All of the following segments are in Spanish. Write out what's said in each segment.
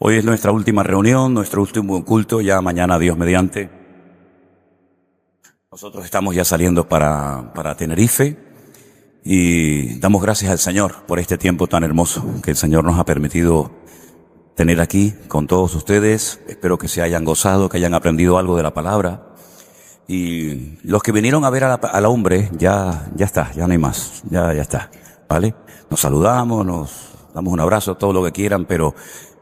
Hoy es nuestra última reunión, nuestro último culto, ya mañana Dios mediante. Nosotros estamos ya saliendo para Tenerife y damos gracias al Señor por este tiempo tan hermoso que el Señor nos ha permitido tener aquí con todos ustedes. Espero que se hayan gozado, que hayan aprendido algo de la palabra. Y los que vinieron a ver al hombre, ya está, ya no hay más, ya está, ¿vale? Nos saludamos, nos damos un abrazo, todo lo que quieran, pero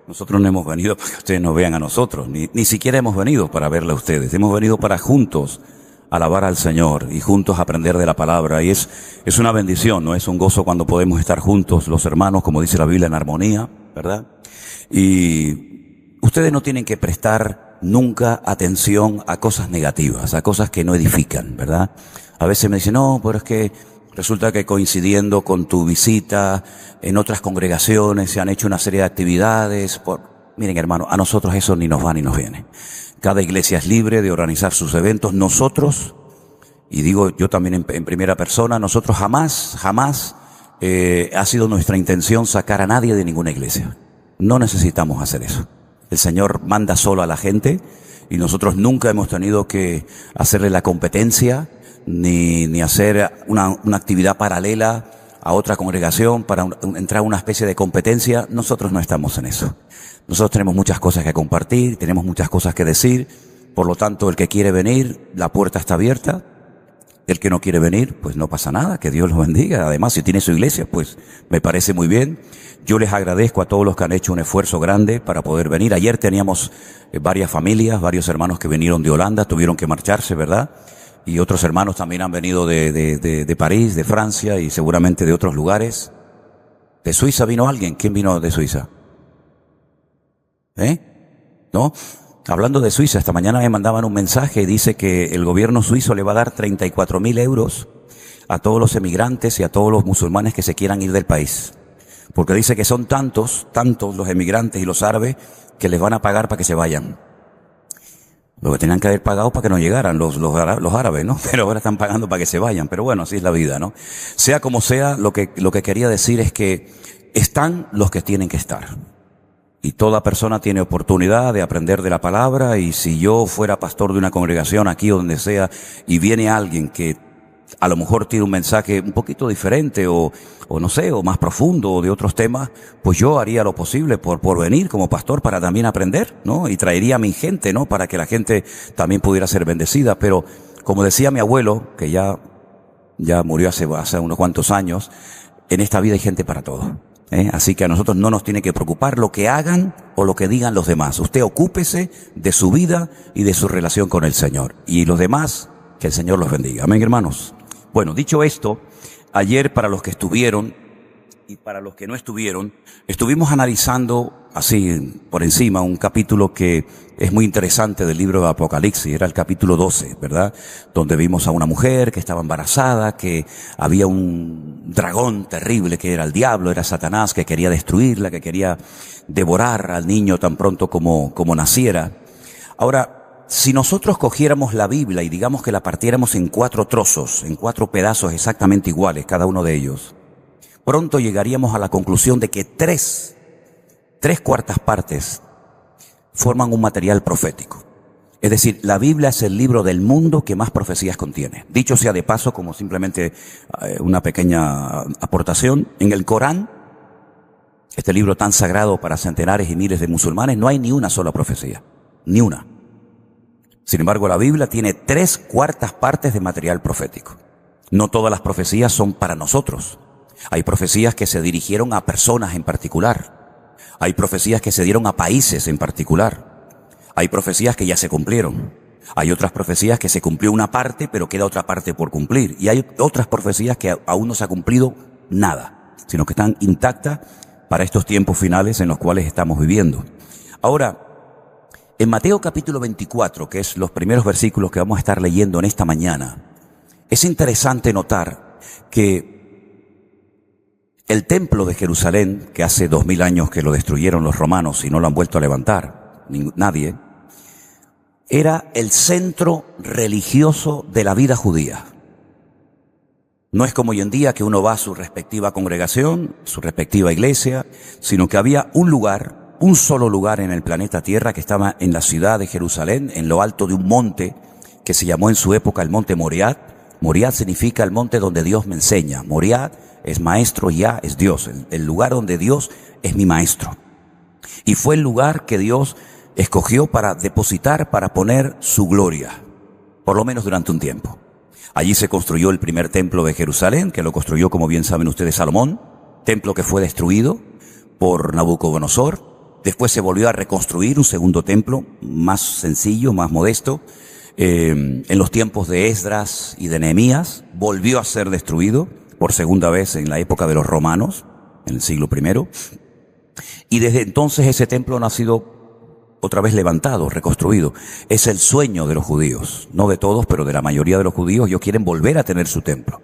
nosotros no hemos venido para que ustedes nos vean a nosotros, ni siquiera hemos venido para verle a ustedes. Hemos venido para juntos alabar al Señor y juntos aprender de la palabra. Y es una bendición, ¿no? Es un gozo cuando podemos estar juntos, los hermanos, como dice la Biblia, en armonía, ¿verdad? Y ustedes no tienen que prestar nunca atención a cosas negativas, a cosas que no edifican, ¿verdad? A veces me dicen, no, pero es que resulta que coincidiendo con tu visita en otras congregaciones se han hecho una serie de actividades. Miren, hermano, a nosotros eso ni nos va ni nos viene. Cada iglesia es libre de organizar sus eventos. Nosotros, y digo yo también en primera persona, nosotros jamás ha sido nuestra intención sacar a nadie de ninguna iglesia. No necesitamos hacer eso. El Señor manda solo a la gente y nosotros nunca hemos tenido que hacerle la competencia ni hacer una actividad paralela a otra congregación para entrar a una especie de competencia. Nosotros no estamos en eso. Nosotros tenemos muchas cosas que compartir, tenemos muchas cosas que decir. Por lo tanto, el que quiere venir, la puerta está abierta. El que no quiere venir, pues no pasa nada, que Dios los bendiga. Además, si tiene su iglesia, pues me parece muy bien. Yo les agradezco a todos los que han hecho un esfuerzo grande para poder venir. Ayer teníamos varias familias, varios hermanos que vinieron de Holanda, tuvieron que marcharse, ¿verdad? Y otros hermanos también han venido de París, de Francia y seguramente de otros lugares. ¿De Suiza vino alguien? ¿Quién vino de Suiza? ¿No? Hablando de Suiza, esta mañana me mandaban un mensaje y dice que el gobierno suizo le va a dar 34.000 euros a todos los emigrantes y a todos los musulmanes que se quieran ir del país. Porque dice que son tantos los emigrantes y los árabes que les van a pagar para que se vayan. Lo que tenían que haber pagado para que no llegaran los árabes, ¿no? Pero ahora están pagando para que se vayan. Pero bueno, así es la vida, ¿no? Sea como sea, lo que quería decir es que están los que tienen que estar. Y toda persona tiene oportunidad de aprender de la palabra, y si yo fuera pastor de una congregación aquí o donde sea, y viene alguien que a lo mejor tiene un mensaje un poquito diferente o no sé, o más profundo o de otros temas, pues yo haría lo posible por venir como pastor para también aprender, ¿no? Y traería a mi gente, ¿no? Para que la gente también pudiera ser bendecida. Pero como decía mi abuelo, que ya murió hace unos cuantos años, en esta vida hay gente para todo. Así que a nosotros no nos tiene que preocupar lo que hagan o lo que digan los demás. Usted ocúpese de su vida y de su relación con el Señor. Y los demás, que el Señor los bendiga. Amén, hermanos. Bueno, dicho esto, ayer para los que estuvieron y para los que no estuvieron, estuvimos analizando así por encima un capítulo que es muy interesante del libro de Apocalipsis. Era el capítulo 12, ¿verdad? Donde vimos a una mujer que estaba embarazada, que había un dragón terrible que era el diablo, era Satanás, que quería destruirla, que quería devorar al niño tan pronto como naciera. Ahora, si nosotros cogiéramos la Biblia y digamos que la partiéramos en 4 trozos, en 4 pedazos exactamente iguales, cada uno de ellos, pronto llegaríamos a la conclusión de que tres cuartas partes forman un material profético. Es decir, la Biblia es el libro del mundo que más profecías contiene. Dicho sea de paso, como simplemente una pequeña aportación, en el Corán, este libro tan sagrado para centenares y miles de musulmanes, no hay ni una sola profecía, ni una. Sin embargo, la Biblia tiene 3 cuartas partes de material profético. No todas las profecías son para nosotros. Hay profecías que se dirigieron a personas en particular. Hay profecías que se dieron a países en particular. Hay profecías que ya se cumplieron. Hay otras profecías que se cumplió una parte, pero queda otra parte por cumplir. Y hay otras profecías que aún no se ha cumplido nada, sino que están intactas para estos tiempos finales en los cuales estamos viviendo. Ahora, en Mateo capítulo 24, que es los primeros versículos que vamos a estar leyendo en esta mañana, es interesante notar que el templo de Jerusalén, que hace 2000 años que lo destruyeron los romanos y no lo han vuelto a levantar, nadie, era el centro religioso de la vida judía. No es como hoy en día que uno va a su respectiva congregación, su respectiva iglesia, sino que había un lugar un solo lugar en el planeta Tierra que estaba en la ciudad de Jerusalén, en lo alto de un monte que se llamó en su época el monte Moriah. Moriah significa el monte donde Dios me enseña. Moriah es maestro, Yah es Dios, el lugar donde Dios es mi maestro. Y fue el lugar que Dios escogió para depositar, para poner su gloria, por lo menos durante un tiempo. Allí se construyó el primer templo de Jerusalén, que lo construyó, como bien saben ustedes, Salomón, templo que fue destruido por Nabucodonosor. Después se volvió a reconstruir un segundo templo, más sencillo, más modesto. En los tiempos de Esdras y de Nehemías, volvió a ser destruido por segunda vez en la época de los romanos, en el siglo I. Y desde entonces ese templo no ha sido otra vez levantado, reconstruido. Es el sueño de los judíos, no de todos, pero de la mayoría de los judíos. Ellos quieren volver a tener su templo,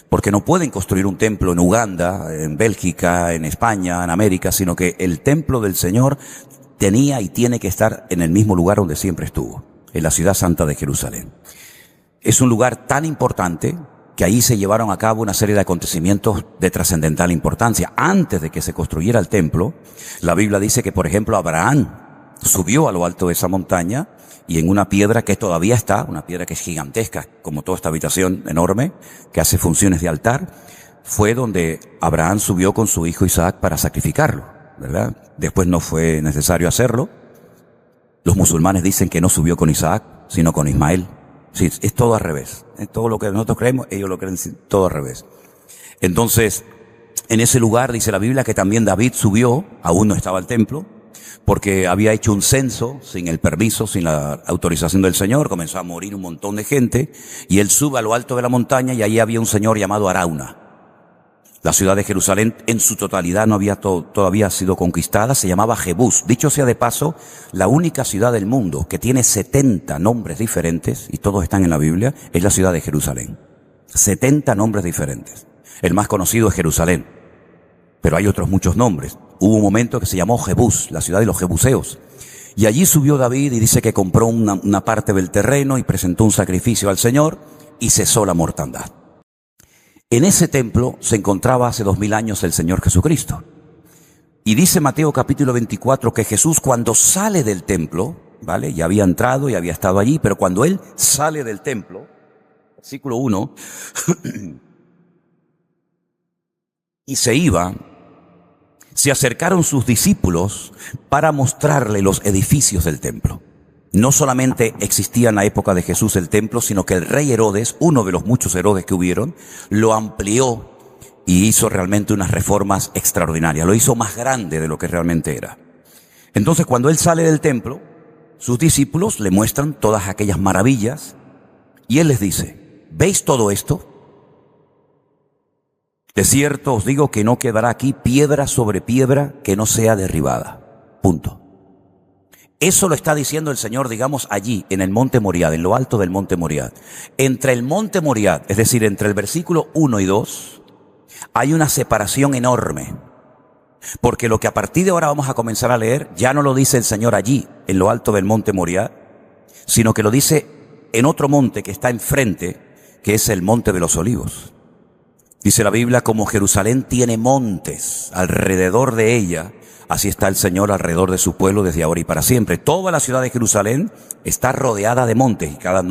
porque no pueden construir un templo en Uganda, en Bélgica, en España, en América, sino que el templo del Señor tenía y tiene que estar en el mismo lugar donde siempre estuvo, en la ciudad santa de Jerusalén. Es un lugar tan importante que ahí se llevaron a cabo una serie de acontecimientos de trascendental importancia. Antes de que se construyera el templo, la Biblia dice que, por ejemplo, Abraham subió a lo alto de esa montaña y en una piedra que todavía está, una piedra que es gigantesca, como toda esta habitación enorme, que hace funciones de altar, fue donde Abraham subió con su hijo Isaac para sacrificarlo, ¿verdad? Después no fue necesario hacerlo. Los musulmanes dicen que no subió con Isaac, sino con Ismael. Sí, es todo al revés. Es todo lo que nosotros creemos, ellos lo creen todo al revés. Entonces, en ese lugar dice la Biblia que también David subió, aún no estaba el templo, porque había hecho un censo sin el permiso, sin la autorización del Señor. Comenzó a morir un montón de gente y él sube a lo alto de la montaña y allí había un señor llamado Arauna. La ciudad de Jerusalén en su totalidad no había todavía sido conquistada, se llamaba Jebús. Dicho sea de paso, la única ciudad del mundo que tiene 70 nombres diferentes, y todos están en la Biblia, es la ciudad de Jerusalén. 70 nombres diferentes. El más conocido es Jerusalén, pero hay otros muchos nombres. Hubo un momento que se llamó Jebús, la ciudad de los jebuseos. Y allí subió David y dice que compró una parte del terreno y presentó un sacrificio al Señor y cesó la mortandad. En ese templo se encontraba hace 2000 años el Señor Jesucristo. Y dice Mateo capítulo 24 que Jesús cuando sale del templo, ¿vale? Ya había entrado y había estado allí, pero cuando Él sale del templo, versículo 1, y se iba, se acercaron sus discípulos para mostrarle los edificios del templo. No solamente existía en la época de Jesús el templo, sino que el rey Herodes, uno de los muchos Herodes que hubieron, lo amplió y hizo realmente unas reformas extraordinarias. Lo hizo más grande de lo que realmente era. Entonces, cuando él sale del templo, sus discípulos le muestran todas aquellas maravillas y él les dice: ¿veis todo esto? De cierto os digo que no quedará aquí piedra sobre piedra que no sea derribada. Punto. Eso lo está diciendo el Señor, digamos, allí, en el monte Moriah, en lo alto del monte Moriah. Entre el monte Moriah, es decir, entre el versículo 1 y 2, hay una separación enorme. Porque lo que a partir de ahora vamos a comenzar a leer, ya no lo dice el Señor allí, en lo alto del monte Moriah, sino que lo dice en otro monte que está enfrente, que es el monte de los olivos. Dice la Biblia, como Jerusalén tiene montes alrededor de ella, así está el Señor alrededor de su pueblo desde ahora y para siempre. Toda la ciudad de Jerusalén está rodeada de montes y cada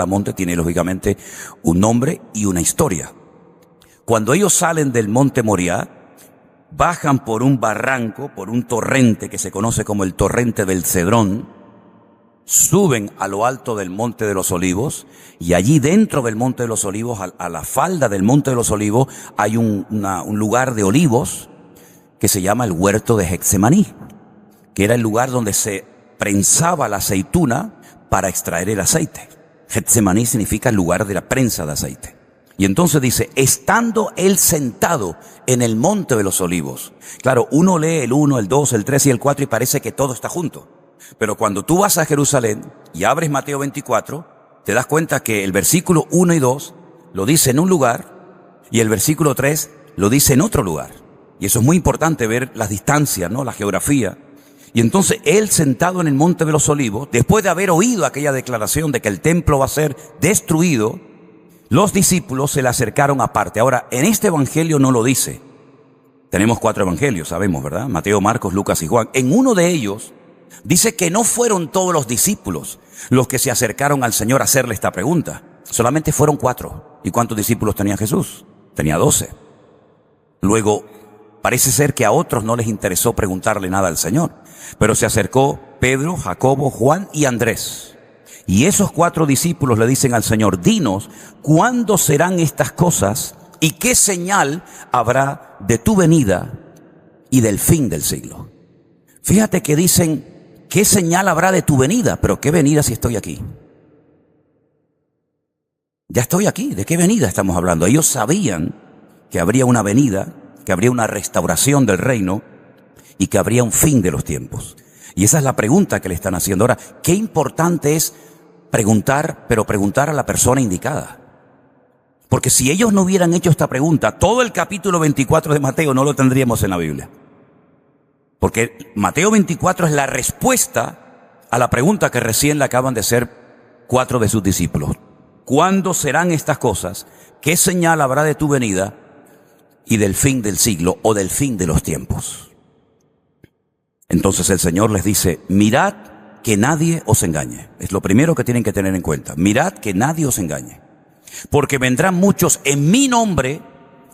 monte tiene lógicamente un nombre y una historia. Cuando ellos salen del monte Moriah, bajan por un barranco, por un torrente que se conoce como el torrente del Cedrón, suben a lo alto del monte de los olivos y allí dentro del monte de los olivos, a la falda del monte de los olivos, hay un lugar de olivos que se llama el huerto de Getsemaní, que era el lugar donde se prensaba la aceituna para extraer el aceite. Getsemaní significa el lugar de la prensa de aceite. Y entonces dice, estando él sentado en el monte de los olivos. Claro, uno lee el 1, el 2, el 3 y el 4 y parece que todo está junto. Pero cuando tú vas a Jerusalén y abres Mateo 24, te das cuenta que el versículo 1 y 2 lo dice en un lugar y el versículo 3 lo dice en otro lugar. Y eso es muy importante ver las distancias, ¿no? La geografía. Y entonces él sentado en el monte de los olivos, después de haber oído aquella declaración de que el templo va a ser destruido, los discípulos se le acercaron aparte. Ahora, en este evangelio no lo dice, Tenemos 4 evangelios, sabemos, ¿verdad? Mateo, Marcos, Lucas y Juan. En uno de ellos dice que no fueron todos los discípulos los que se acercaron al Señor a hacerle esta pregunta. Solamente fueron 4. ¿Y cuántos discípulos tenía Jesús? Tenía 12. Luego, parece ser que a otros no les interesó preguntarle nada al Señor, pero se acercó Pedro, Jacobo, Juan y Andrés. Y esos 4 discípulos le dicen al Señor: dinos, ¿cuándo serán estas cosas y qué señal habrá de tu venida y del fin del siglo? Fíjate que dicen, ¿qué señal habrá de tu venida? Pero ¿qué venida si estoy aquí? Ya estoy aquí, ¿de qué venida estamos hablando? Ellos sabían que habría una venida, que habría una restauración del reino y que habría un fin de los tiempos. Y esa es la pregunta que le están haciendo. Ahora, qué importante es preguntar, pero preguntar a la persona indicada. Porque si ellos no hubieran hecho esta pregunta, todo el capítulo 24 de Mateo no lo tendríamos en la Biblia. Porque Mateo 24 es la respuesta a la pregunta que recién le acaban de hacer 4 de sus discípulos. ¿Cuándo serán estas cosas? ¿Qué señal habrá de tu venida y del fin del siglo o del fin de los tiempos? Entonces el Señor les dice: mirad que nadie os engañe. Es lo primero que tienen que tener en cuenta. Mirad que nadie os engañe. Porque vendrán muchos en mi nombre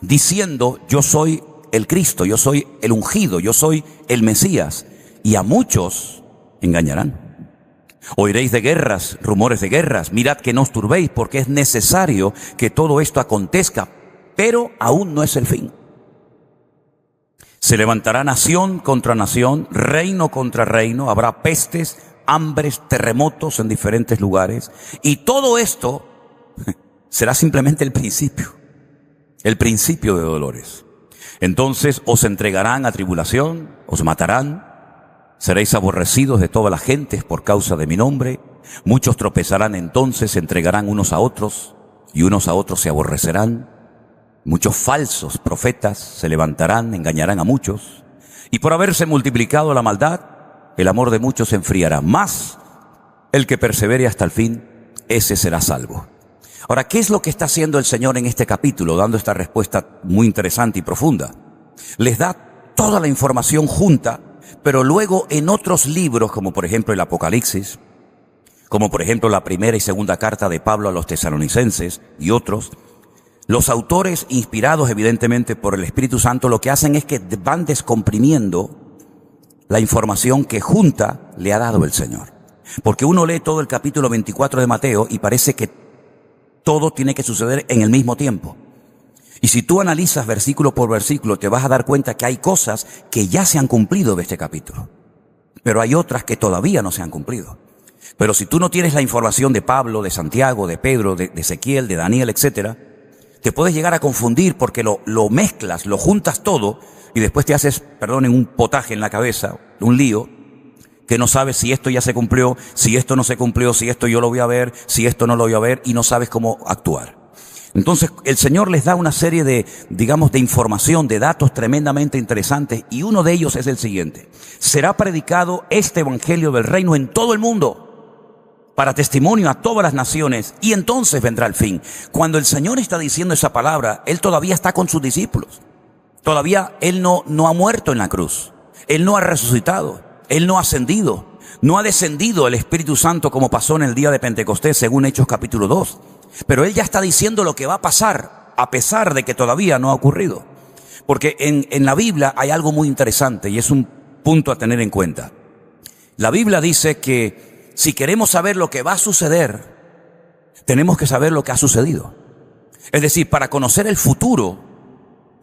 diciendo: yo soy el Cristo, yo soy el ungido, yo soy el Mesías. Y a muchos engañarán. Oiréis de guerras, rumores de guerras. Mirad que no os turbéis, porque es necesario que todo esto acontezca, pero aún no es el fin. Se levantará nación contra nación, reino contra reino, habrá pestes, hambres, terremotos en diferentes lugares, y todo esto será simplemente el principio de dolores. Entonces os entregarán a tribulación, os matarán, seréis aborrecidos de todas las gentes por causa de mi nombre. Muchos tropezarán entonces, se entregarán unos a otros, y unos a otros se aborrecerán. Muchos falsos profetas se levantarán, engañarán a muchos. Y por haberse multiplicado la maldad, el amor de muchos se enfriará. Mas el que persevere hasta el fin, ese será salvo. Ahora, ¿qué es lo que está haciendo el Señor en este capítulo? Dando esta respuesta muy interesante y profunda. Les da toda la información junta, pero luego en otros libros, como por ejemplo el Apocalipsis, como por ejemplo la primera y segunda carta de Pablo a los tesalonicenses y otros, los autores, inspirados evidentemente por el Espíritu Santo, lo que hacen es que van descomprimiendo la información que junta le ha dado el Señor. Porque uno lee todo el capítulo 24 de Mateo y parece que todo tiene que suceder en el mismo tiempo. Y si tú analizas versículo por versículo, te vas a dar cuenta que hay cosas que ya se han cumplido de este capítulo, pero hay otras que todavía no se han cumplido. Pero si tú no tienes la información de Pablo, de Santiago, de Pedro, de Ezequiel, de Daniel, etcétera, te puedes llegar a confundir porque lo mezclas, lo juntas todo y después te haces, perdonen, un potaje en la cabeza, un lío, que no sabes si esto ya se cumplió, si esto no se cumplió, si esto yo lo voy a ver, si esto no lo voy a ver, y no sabes cómo actuar. Entonces el Señor les da una serie de información, de datos tremendamente interesantes, y uno de ellos es el siguiente: será predicado este evangelio del reino en todo el mundo, para testimonio a todas las naciones, y entonces vendrá el fin. Cuando el Señor está diciendo esa palabra, Él todavía está con sus discípulos. Todavía Él no ha muerto en la cruz. Él no ha resucitado. Él no ha ascendido. No ha descendido el Espíritu Santo como pasó en el día de Pentecostés, según Hechos capítulo 2. Pero Él ya está diciendo lo que va a pasar, a pesar de que todavía no ha ocurrido. Porque en la Biblia hay algo muy interesante y es un punto a tener en cuenta. La Biblia dice que si queremos saber lo que va a suceder, tenemos que saber lo que ha sucedido. Es decir, para conocer el futuro,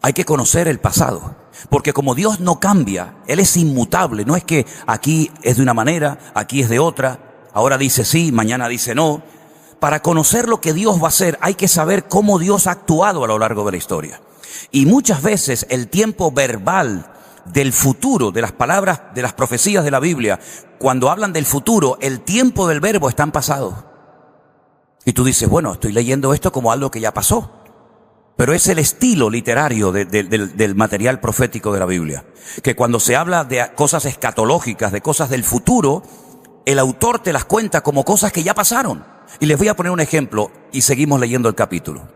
hay que conocer el pasado. Porque como Dios no cambia, Él es inmutable. No es que aquí es de una manera, aquí es de otra, ahora dice sí, mañana dice no. Para conocer lo que Dios va a hacer, hay que saber cómo Dios ha actuado a lo largo de la historia. Y muchas veces el tiempo verbal del futuro, de las palabras, de las profecías de la Biblia, cuando hablan del futuro, el tiempo del verbo está en pasado. Y tú dices, bueno, estoy leyendo esto como algo que ya pasó. Pero es el estilo literario del material profético de la Biblia. Que cuando se habla de cosas escatológicas, de cosas del futuro, el autor te las cuenta como cosas que ya pasaron. Y les voy a poner un ejemplo y seguimos leyendo el capítulo.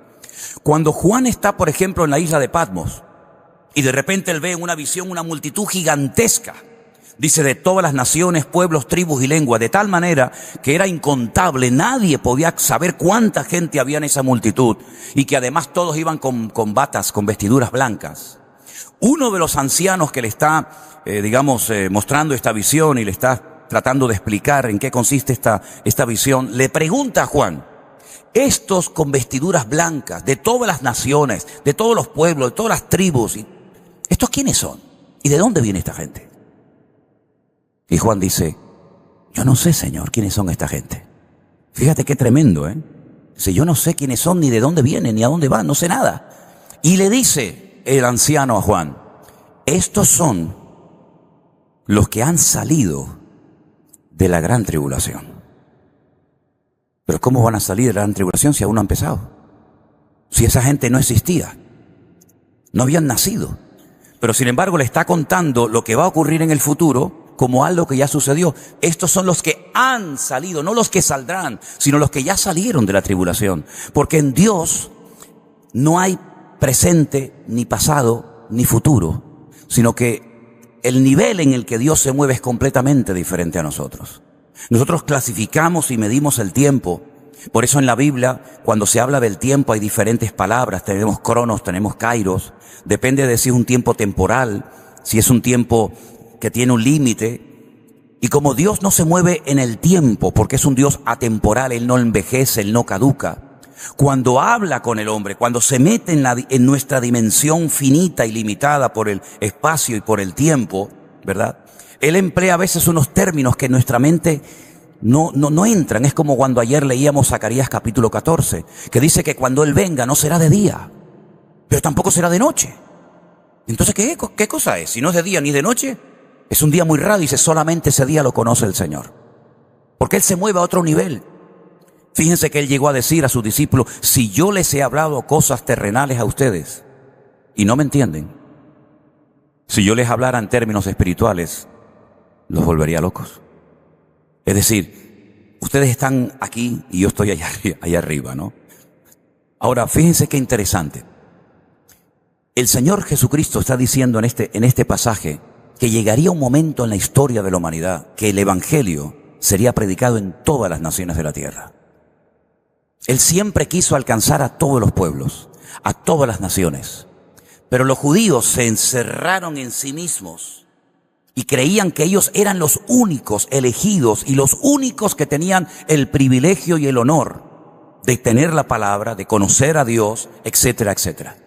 Cuando Juan está, por ejemplo, en la isla de Patmos, Y de repente él ve en una visión una multitud gigantesca. Dice, de todas las naciones, pueblos, tribus y lenguas, de tal manera que era incontable, nadie podía saber cuánta gente había en esa multitud, y que además todos iban con batas, con vestiduras blancas. Uno de los ancianos que le está, mostrando esta visión y le está tratando de explicar en qué consiste esta visión, le pregunta a Juan, estos con vestiduras blancas, de todas las naciones, de todos los pueblos, de todas las tribus, ¿estos quiénes son? ¿Y de dónde viene esta gente? Y Juan dice, yo no sé, Señor, quiénes son esta gente. Fíjate qué tremendo, ¿eh? Dice, yo no sé quiénes son, ni de dónde vienen, ni a dónde van, no sé nada. Y le dice el anciano a Juan, estos son los que han salido de la gran tribulación. Pero ¿cómo van a salir de la gran tribulación si aún no han empezado? Si esa gente no existía, no habían nacido. Pero sin embargo le está contando lo que va a ocurrir en el futuro como algo que ya sucedió. Estos son los que han salido, no los que saldrán, sino los que ya salieron de la tribulación. Porque en Dios no hay presente, ni pasado, ni futuro, sino que el nivel en el que Dios se mueve es completamente diferente a nosotros. Nosotros clasificamos y medimos el tiempo. Por eso en la Biblia, cuando se habla del tiempo, hay diferentes palabras. Tenemos cronos, tenemos kairos. Depende de si es un tiempo temporal, si es un tiempo que tiene un límite. Y como Dios no se mueve en el tiempo, porque es un Dios atemporal, Él no envejece, Él no caduca. Cuando habla con el hombre, cuando se mete en nuestra dimensión finita y limitada por el espacio y por el tiempo, ¿verdad? Él emplea a veces unos términos que en nuestra mente no entran. Es como cuando ayer leíamos Zacarías capítulo 14, que dice que cuando Él venga no será de día, pero tampoco será de noche. Entonces, ¿qué cosa es? Si no es de día ni de noche, es un día muy raro. Dice, solamente ese día lo conoce el Señor. Porque Él se mueve a otro nivel. Fíjense que Él llegó a decir a sus discípulos, si yo les he hablado cosas terrenales a ustedes y no me entienden, si yo les hablara en términos espirituales, los volvería locos. Es decir, ustedes están aquí y yo estoy allá arriba, ¿no? Ahora, fíjense qué interesante. El Señor Jesucristo está diciendo en este pasaje que llegaría un momento en la historia de la humanidad que el Evangelio sería predicado en todas las naciones de la tierra. Él siempre quiso alcanzar a todos los pueblos, a todas las naciones. Pero los judíos se encerraron en sí mismos y creían que ellos eran los únicos elegidos y los únicos que tenían el privilegio y el honor de tener la palabra, de conocer a Dios, etcétera, etcétera.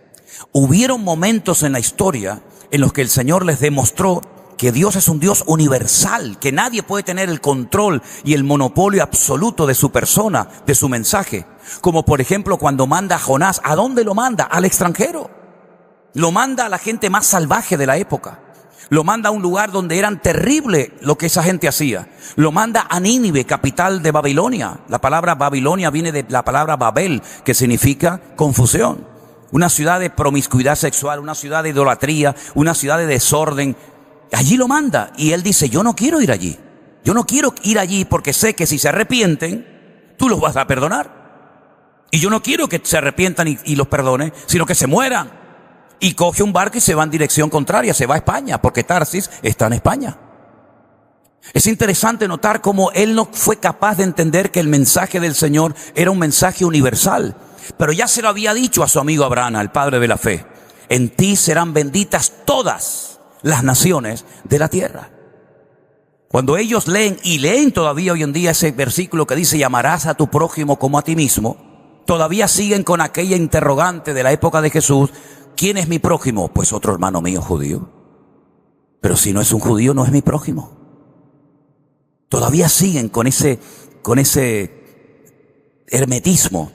Hubieron momentos en la historia en los que el Señor les demostró que Dios es un Dios universal, que nadie puede tener el control y el monopolio absoluto de su persona, de su mensaje. Como por ejemplo cuando manda a Jonás, ¿a dónde lo manda? Al extranjero. Lo manda a la gente más salvaje de la época. Lo manda a un lugar donde eran terrible lo que esa gente hacía. Lo manda a Nínive, capital de Babilonia. La palabra Babilonia viene de la palabra Babel, que significa confusión. Una ciudad de promiscuidad sexual, una ciudad de idolatría, una ciudad de desorden. Allí lo manda y él dice, yo no quiero ir allí. Yo no quiero ir allí porque sé que si se arrepienten, tú los vas a perdonar. Y yo no quiero que se arrepientan y los perdone, sino que se mueran. Y coge un barco y se va en dirección contraria, se va a España, porque Tarsis está en España. Es interesante notar cómo él no fue capaz de entender que el mensaje del Señor era un mensaje universal. Pero ya se lo había dicho a su amigo Abraham, al padre de la fe. En ti serán benditas todas las naciones de la tierra. Cuando ellos leen, y leen todavía hoy en día ese versículo que dice, y amarás a tu prójimo como a ti mismo, todavía siguen con aquella interrogante de la época de Jesús. ¿Quién es mi prójimo? Pues otro hermano mío judío. Pero si no es un judío, no es mi prójimo. Todavía siguen con ese hermetismo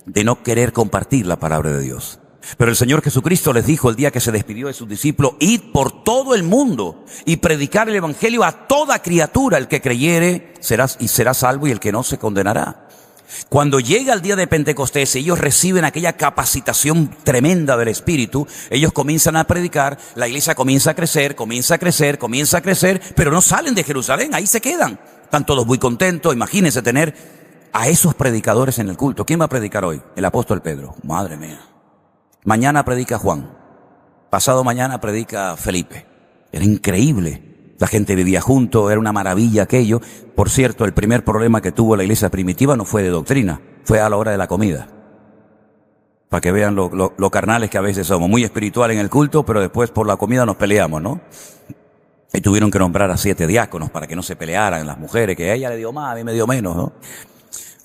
de no querer compartir la palabra de Dios. Pero el Señor Jesucristo les dijo el día que se despidió de sus discípulos, id por todo el mundo y predicar el evangelio a toda criatura. El que creyere será salvo y el que no se condenará. Cuando llega el día de Pentecostés, ellos reciben aquella capacitación tremenda del Espíritu, ellos comienzan a predicar, la iglesia comienza a crecer, pero no salen de Jerusalén, ahí se quedan. Están todos muy contentos. Imagínense tener a esos predicadores en el culto. ¿Quién va a predicar hoy? El apóstol Pedro. Madre mía. Mañana predica Juan. Pasado mañana predica Felipe. Era increíble. La gente vivía junto, era una maravilla aquello. Por cierto, el primer problema que tuvo la iglesia primitiva no fue de doctrina, fue a la hora de la comida. Para que vean lo carnales que a veces somos. Muy espiritual en el culto, pero después por la comida nos peleamos, ¿no? Y tuvieron que nombrar a 7 diáconos para que no se pelearan las mujeres, que a ella le dio más, a mí me dio menos, ¿no?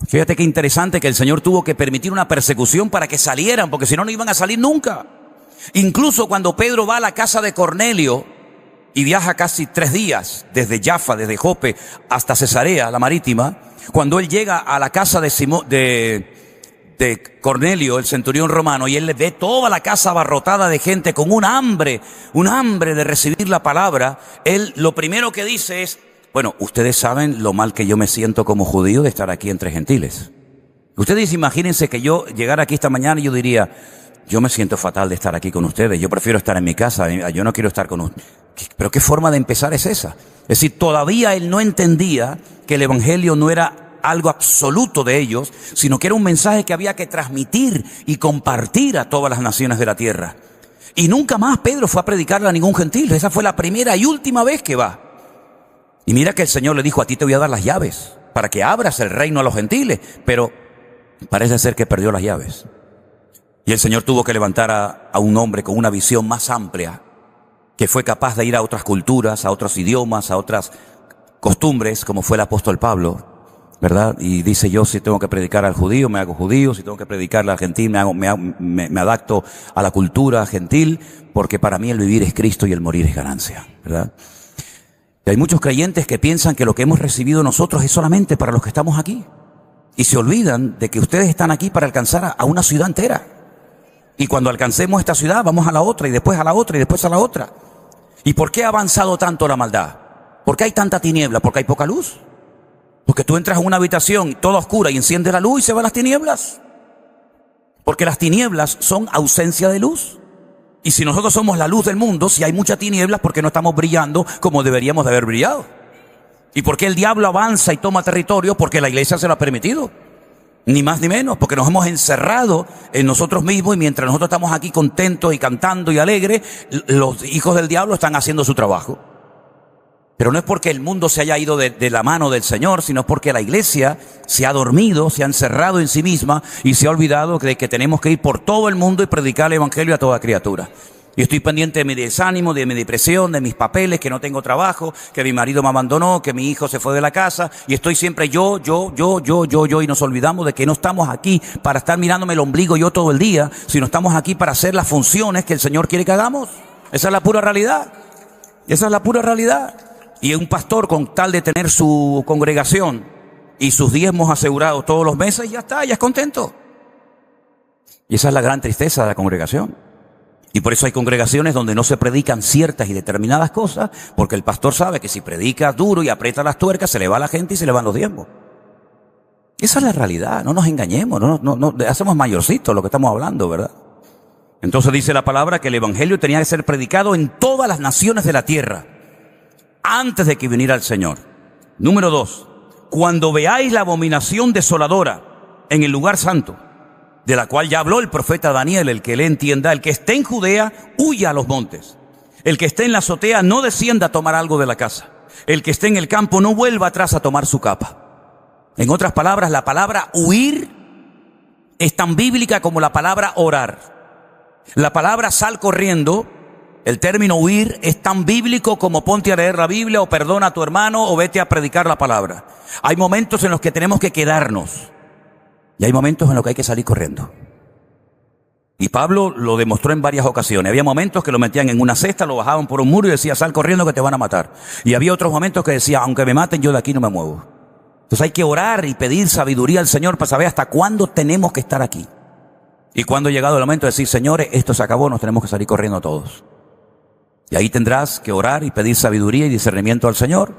Fíjate qué interesante que el Señor tuvo que permitir una persecución para que salieran, porque si no, no iban a salir nunca. Incluso cuando Pedro va a la casa de Cornelio y viaja casi 3 días, desde Jaffa, desde Jope hasta Cesarea, la marítima, cuando él llega a la casa de Cornelio, el centurión romano, y él le ve toda la casa abarrotada de gente con un hambre de recibir la palabra, él lo primero que dice es, bueno, ustedes saben lo mal que yo me siento como judío de estar aquí entre gentiles. Ustedes imagínense que yo llegara aquí esta mañana y yo diría, yo me siento fatal de estar aquí con ustedes, yo prefiero estar en mi casa, yo no quiero estar con ustedes. Pero ¿qué forma de empezar es esa? Es decir, todavía él no entendía que el evangelio no era algo absoluto de ellos, sino que era un mensaje que había que transmitir y compartir a todas las naciones de la tierra. Y nunca más Pedro fue a predicarle a ningún gentil. Esa fue la primera y última vez que va. Y mira que el Señor le dijo, a ti te voy a dar las llaves para que abras el reino a los gentiles, pero parece ser que perdió las llaves. Y el Señor tuvo que levantar a un hombre con una visión más amplia, que fue capaz de ir a otras culturas, a otros idiomas, a otras costumbres, como fue el apóstol Pablo, ¿verdad? Y dice, yo si tengo que predicar al judío, me hago judío, si tengo que predicarle al gentil, me adapto a la cultura gentil, porque para mí el vivir es Cristo y el morir es ganancia, ¿verdad? Y hay muchos creyentes que piensan que lo que hemos recibido nosotros es solamente para los que estamos aquí. Y se olvidan de que ustedes están aquí para alcanzar a una ciudad entera. Y cuando alcancemos esta ciudad, vamos a la otra, y después a la otra, y después a la otra. ¿Y por qué ha avanzado tanto la maldad? ¿Por qué hay tanta tiniebla? ¿Porque hay poca luz? Porque tú entras a una habitación toda oscura y enciendes la luz y se van las tinieblas. Porque las tinieblas son ausencia de luz. Y si nosotros somos la luz del mundo, si hay muchas tinieblas, ¿por qué no estamos brillando como deberíamos de haber brillado? ¿Y por qué el diablo avanza y toma territorio? Porque la iglesia se lo ha permitido. Ni más ni menos, porque nos hemos encerrado en nosotros mismos y mientras nosotros estamos aquí contentos y cantando y alegres, los hijos del diablo están haciendo su trabajo. Pero no es porque el mundo se haya ido de la mano del Señor, sino porque la iglesia se ha dormido, se ha encerrado en sí misma y se ha olvidado de que tenemos que ir por todo el mundo y predicar el evangelio a toda criatura. Y estoy pendiente de mi desánimo, de mi depresión, de mis papeles, que no tengo trabajo, que mi marido me abandonó, que mi hijo se fue de la casa, y estoy siempre yo, y nos olvidamos de que no estamos aquí para estar mirándome el ombligo yo todo el día, sino estamos aquí para hacer las funciones que el Señor quiere que hagamos. Esa es la pura realidad. Esa es la pura realidad. Y un pastor, con tal de tener su congregación y sus diezmos asegurados todos los meses, ya está, ya es contento. Y esa es la gran tristeza de la congregación. Y por eso hay congregaciones donde no se predican ciertas y determinadas cosas, porque el pastor sabe que si predica duro y aprieta las tuercas, se le va a la gente y se le van los diezmos. Esa es la realidad, no nos engañemos, no hacemos mayorcitos lo que estamos hablando, ¿verdad? Entonces dice la palabra que el evangelio tenía que ser predicado en todas las naciones de la tierra, antes de que viniera el Señor. Número 2, cuando veáis la abominación desoladora en el lugar santo, de la cual ya habló el profeta Daniel, el que le entienda, el que esté en Judea, huya a los montes. El que esté en la azotea, no descienda a tomar algo de la casa. El que esté en el campo, no vuelva atrás a tomar su capa. En otras palabras, la palabra huir es tan bíblica como la palabra orar. La palabra sal corriendo, el término huir, es tan bíblico como ponte a leer la Biblia, o perdona a tu hermano, o vete a predicar la palabra. Hay momentos en los que tenemos que quedarnos. Y hay momentos en los que hay que salir corriendo. Y Pablo lo demostró en varias ocasiones. Había momentos que lo metían en una cesta, lo bajaban por un muro y decía, sal corriendo que te van a matar. Y había otros momentos que decía, aunque me maten, yo de aquí no me muevo. Entonces hay que orar y pedir sabiduría al Señor para saber hasta cuándo tenemos que estar aquí. Y cuando ha llegado el momento de decir, señores, esto se acabó, nos tenemos que salir corriendo todos. Y ahí tendrás que orar y pedir sabiduría y discernimiento al Señor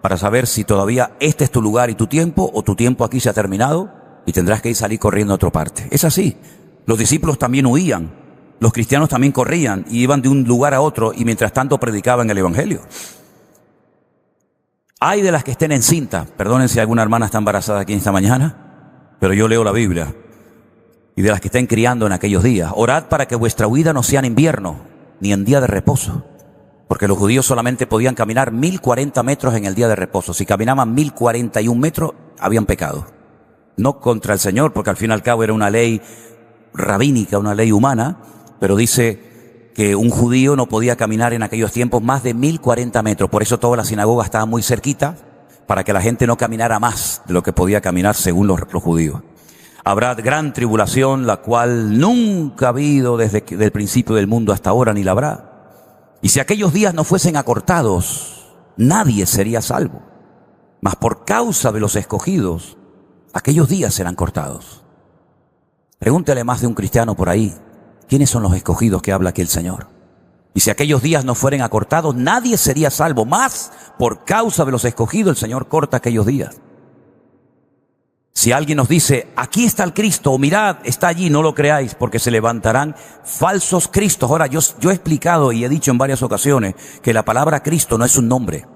para saber si todavía este es tu lugar y tu tiempo, o tu tiempo aquí se ha terminado y tendrás que ir salir corriendo a otra parte. Es así. Los discípulos también huían. Los cristianos también corrían y iban de un lugar a otro y mientras tanto predicaban el evangelio. Hay de las que estén encinta. Perdonen si alguna hermana está embarazada aquí esta mañana, pero yo leo la Biblia. Y de las que estén criando en aquellos días. Orad para que vuestra huida no sea en invierno, ni en día de reposo. Porque los judíos solamente podían caminar 1040 metros en el día de reposo. Si caminaban 1041 metros, habían pecado. No contra el Señor, porque al fin y al cabo era una ley rabínica, una ley humana, pero dice que un judío no podía caminar en aquellos tiempos más de 1040 metros. Por eso toda la sinagoga estaba muy cerquita, para que la gente no caminara más de lo que podía caminar según los judíos. Habrá gran tribulación, la cual nunca ha habido desde el principio del mundo hasta ahora, ni la habrá. Y si aquellos días no fuesen acortados, nadie sería salvo. Mas por causa de los escogidos, aquellos días serán cortados. Pregúntele más de un cristiano por ahí, ¿quiénes son los escogidos que habla aquí el Señor? Y si aquellos días no fueren acortados, nadie sería salvo. Más por causa de los escogidos, el Señor corta aquellos días. Si alguien nos dice, aquí está el Cristo, o mirad, está allí, no lo creáis, porque se levantarán falsos Cristos. Ahora, yo he explicado y he dicho en varias ocasiones que la palabra Cristo no es un nombre.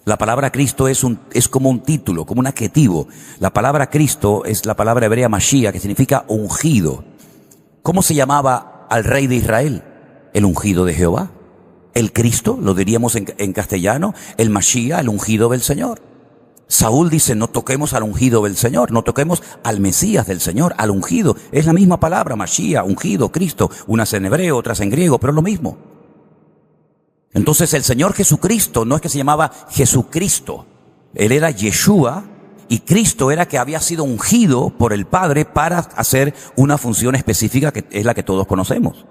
La palabra Cristo es como un título, como un adjetivo. La palabra Cristo es la palabra hebrea Mashiach, que significa ungido. ¿Cómo se llamaba al rey de Israel? El ungido de Jehová. El Cristo, lo diríamos en castellano, el Mashiach, el ungido del Señor. Saúl dice, no toquemos al ungido del Señor, no toquemos al Mesías del Señor, al ungido. Es la misma palabra, Mashiach, ungido, Cristo, unas en hebreo, otras en griego, pero es lo mismo. Entonces el Señor Jesucristo no es que se llamaba Jesucristo, Él era Yeshua, y Cristo era que había sido ungido por el Padre para hacer una función específica que es la que todos conocemos.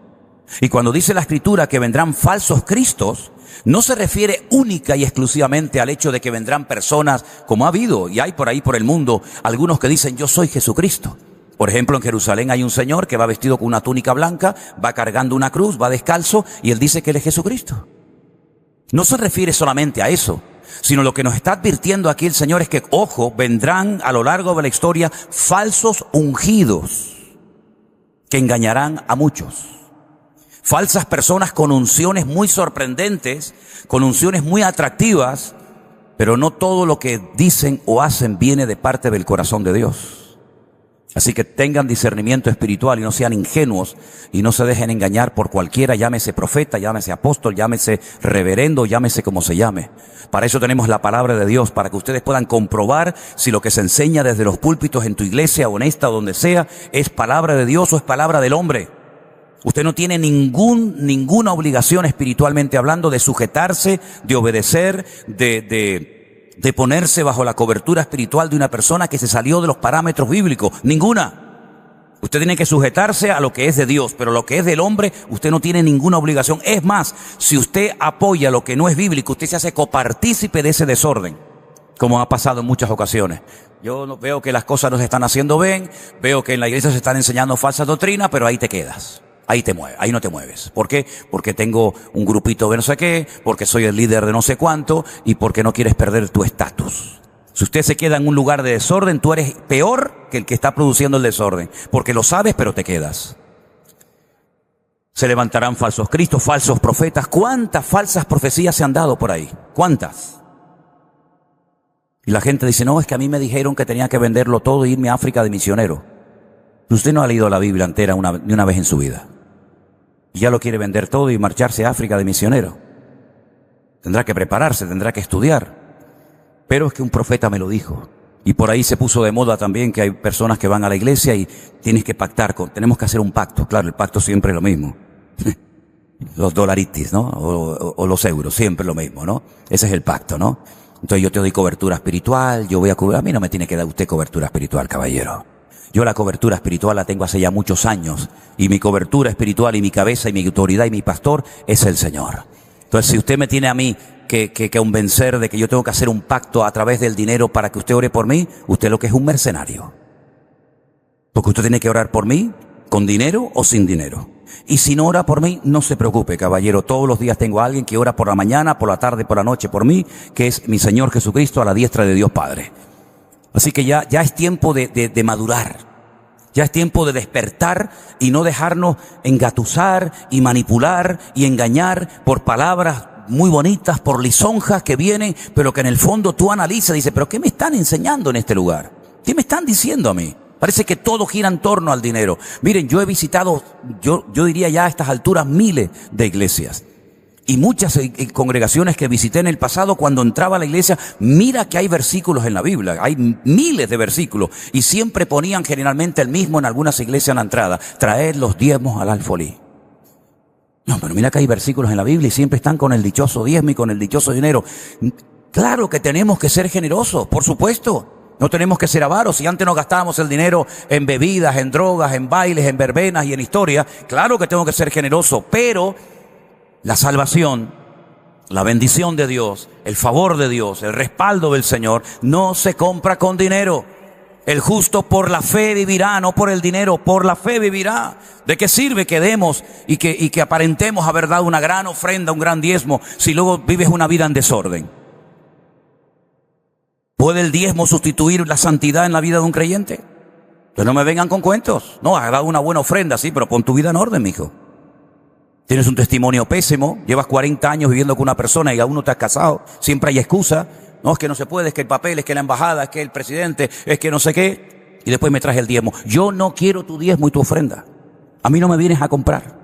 Y cuando dice la Escritura que vendrán falsos Cristos, no se refiere única y exclusivamente al hecho de que vendrán personas, como ha habido y hay por ahí por el mundo, algunos que dicen yo soy Jesucristo. Por ejemplo, en Jerusalén hay un señor que va vestido con una túnica blanca, va cargando una cruz, va descalzo y él dice que él es Jesucristo. No se refiere solamente a eso, sino lo que nos está advirtiendo aquí el Señor es que, ojo, vendrán a lo largo de la historia falsos ungidos que engañarán a muchos. Falsas personas con unciones muy sorprendentes, con unciones muy atractivas, pero no todo lo que dicen o hacen viene de parte del corazón de Dios. Así que tengan discernimiento espiritual y no sean ingenuos y no se dejen engañar por cualquiera, llámese profeta, llámese apóstol, llámese reverendo, llámese como se llame. Para eso tenemos la palabra de Dios, para que ustedes puedan comprobar si lo que se enseña desde los púlpitos en tu iglesia o en esta o donde sea es palabra de Dios o es palabra del hombre. Usted no tiene ninguna obligación espiritualmente hablando de sujetarse, de obedecer, de ponerse bajo la cobertura espiritual de una persona que se salió de los parámetros bíblicos. Ninguna. Usted tiene que sujetarse a lo que es de Dios, pero lo que es del hombre, usted no tiene ninguna obligación. Es más, si usted apoya lo que no es bíblico, usted se hace copartícipe de ese desorden, como ha pasado en muchas ocasiones. Yo veo que las cosas no se están haciendo bien, veo que en la iglesia se están enseñando falsas doctrinas, pero ahí te quedas. Ahí te mueves, ahí no te mueves. ¿Por qué? Porque tengo un grupito de no sé qué, porque soy el líder de no sé cuánto y porque no quieres perder tu estatus. Si usted se queda en un lugar de desorden, tú eres peor que el que está produciendo el desorden, porque lo sabes, pero te quedas. Se levantarán falsos cristos, falsos profetas. ¿Cuántas falsas profecías se han dado por ahí? ¿Cuántas? Y la gente dice, no, es que a mí me dijeron que tenía que venderlo todo e irme a África de misionero. Usted no ha leído la Biblia entera ni una vez en su vida. Ya lo quiere vender todo y marcharse a África de misionero. Tendrá que prepararse, tendrá que estudiar. Pero es que un profeta me lo dijo. Y por ahí se puso de moda también que hay personas que van a la iglesia y tienes que pactar tenemos que hacer un pacto. Claro, el pacto siempre es lo mismo. Los dolaritis, ¿no? O los euros, siempre lo mismo, ¿no? Ese es el pacto, ¿no? Entonces yo te doy cobertura espiritual, yo voy a cubrir. A mí no me tiene que dar usted cobertura espiritual, caballero. Yo la cobertura espiritual la tengo hace ya muchos años. Y mi cobertura espiritual y mi cabeza y mi autoridad y mi pastor es el Señor. Entonces, si usted me tiene a mí que convencer de que yo tengo que hacer un pacto a través del dinero para que usted ore por mí, usted lo que es un mercenario. Porque usted tiene que orar por mí con dinero o sin dinero. Y si no ora por mí, no se preocupe, caballero. Todos los días tengo a alguien que ora por la mañana, por la tarde, por la noche por mí, que es mi Señor Jesucristo a la diestra de Dios Padre. Así que ya es tiempo de madurar, ya es tiempo de despertar y no dejarnos engatusar y manipular y engañar por palabras muy bonitas, por lisonjas que vienen, pero que en el fondo tú analizas y dices, pero ¿qué me están enseñando en este lugar? ¿Qué me están diciendo a mí? Parece que todo gira en torno al dinero. Miren, yo he visitado, yo diría ya a estas alturas, miles de iglesias. Y muchas congregaciones que visité en el pasado, cuando entraba a la iglesia, mira que hay versículos en la Biblia, hay miles de versículos, y siempre ponían generalmente el mismo en algunas iglesias en la entrada: traed los diezmos al alfolí. No, pero mira que hay versículos en la Biblia y siempre están con el dichoso diezmo y con el dichoso dinero. Claro que tenemos que ser generosos, por supuesto. No tenemos que ser avaros. Si antes nos gastábamos el dinero en bebidas, en drogas, en bailes, en verbenas y en historia, claro que tengo que ser generoso, pero la salvación, la bendición de Dios, el favor de Dios, el respaldo del Señor, no se compra con dinero. El justo por la fe vivirá, no por el dinero, por la fe vivirá. ¿De qué sirve que demos y que aparentemos haber dado una gran ofrenda, un gran diezmo, si luego vives una vida en desorden? ¿Puede el diezmo sustituir la santidad en la vida de un creyente? Entonces no me vengan con cuentos. No, has dado una buena ofrenda, sí, pero pon tu vida en orden, mijo. Tienes un testimonio pésimo, llevas 40 años viviendo con una persona y aún no te has casado, siempre hay excusa. No, es que no se puede, es que el papel, es que la embajada, es que el presidente, es que no sé qué. Y después me traes el diezmo. Yo no quiero tu diezmo y tu ofrenda. A mí no me vienes a comprar.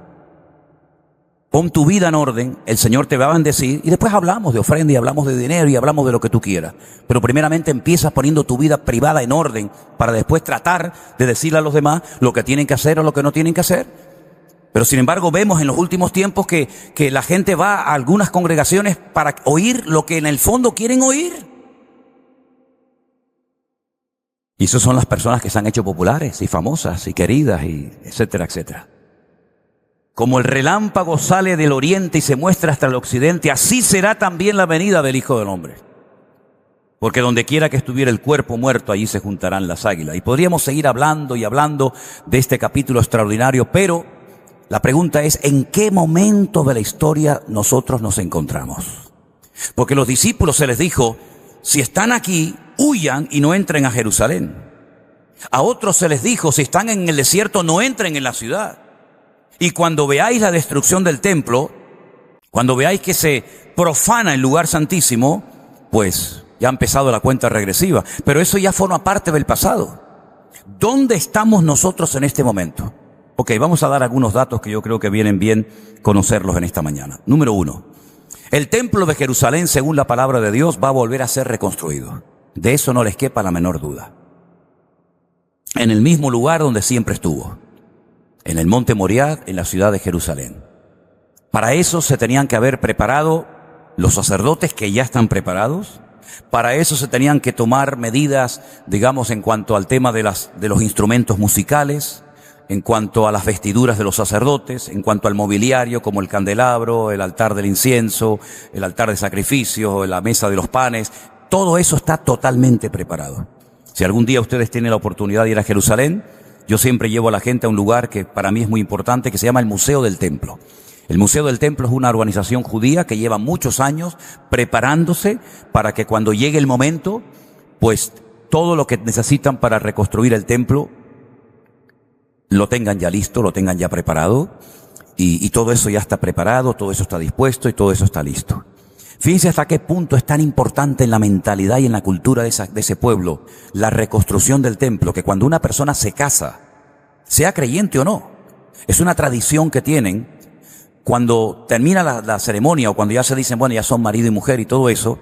Pon tu vida en orden, el Señor te va a bendecir y después hablamos de ofrenda y hablamos de dinero y hablamos de lo que tú quieras. Pero primeramente empiezas poniendo tu vida privada en orden para después tratar de decirle a los demás lo que tienen que hacer o lo que no tienen que hacer. Pero sin embargo vemos en los últimos tiempos que la gente va a algunas congregaciones para oír lo que en el fondo quieren oír. Y esas son las personas que se han hecho populares y famosas y queridas y etcétera, etcétera. Como el relámpago sale del oriente y se muestra hasta el occidente, así será también la venida del Hijo del Hombre. Porque donde quiera que estuviera el cuerpo muerto, allí se juntarán las águilas. Y podríamos seguir hablando y hablando de este capítulo extraordinario, pero la pregunta es: ¿en qué momento de la historia nosotros nos encontramos? Porque los discípulos se les dijo: si están aquí, huyan y no entren a Jerusalén. A otros se les dijo: si están en el desierto, no entren en la ciudad. Y cuando veáis la destrucción del templo, cuando veáis que se profana el lugar santísimo, pues ya ha empezado la cuenta regresiva. Pero eso ya forma parte del pasado. ¿Dónde estamos nosotros en este momento? Ok, vamos a dar algunos datos que yo creo que vienen bien conocerlos en esta mañana. Número 1, el templo de Jerusalén, según la palabra de Dios, va a volver a ser reconstruido. De eso no les quepa la menor duda. En el mismo lugar donde siempre estuvo, en el monte Moriah, en la ciudad de Jerusalén. Para eso se tenían que haber preparado los sacerdotes, que ya están preparados. Para eso se tenían que tomar medidas, digamos, en cuanto al tema de los instrumentos musicales, en cuanto a las vestiduras de los sacerdotes, en cuanto al mobiliario como el candelabro, el altar del incienso, el altar de sacrificio, la mesa de los panes. Todo eso está totalmente preparado. Si algún día ustedes tienen la oportunidad de ir a Jerusalén, yo siempre llevo a la gente a un lugar que para mí es muy importante, que se llama el Museo del Templo. El Museo del Templo es una organización judía que lleva muchos años preparándose para que cuando llegue el momento, pues todo lo que necesitan para reconstruir el templo lo tengan ya listo, lo tengan ya preparado, y todo eso ya está preparado, todo eso está dispuesto y todo eso está listo. Fíjense hasta qué punto es tan importante en la mentalidad y en la cultura de ese pueblo la reconstrucción del templo, que cuando una persona se casa, sea creyente o no, es una tradición que tienen. Cuando termina la ceremonia o cuando ya se dicen, bueno, ya son marido y mujer y todo eso,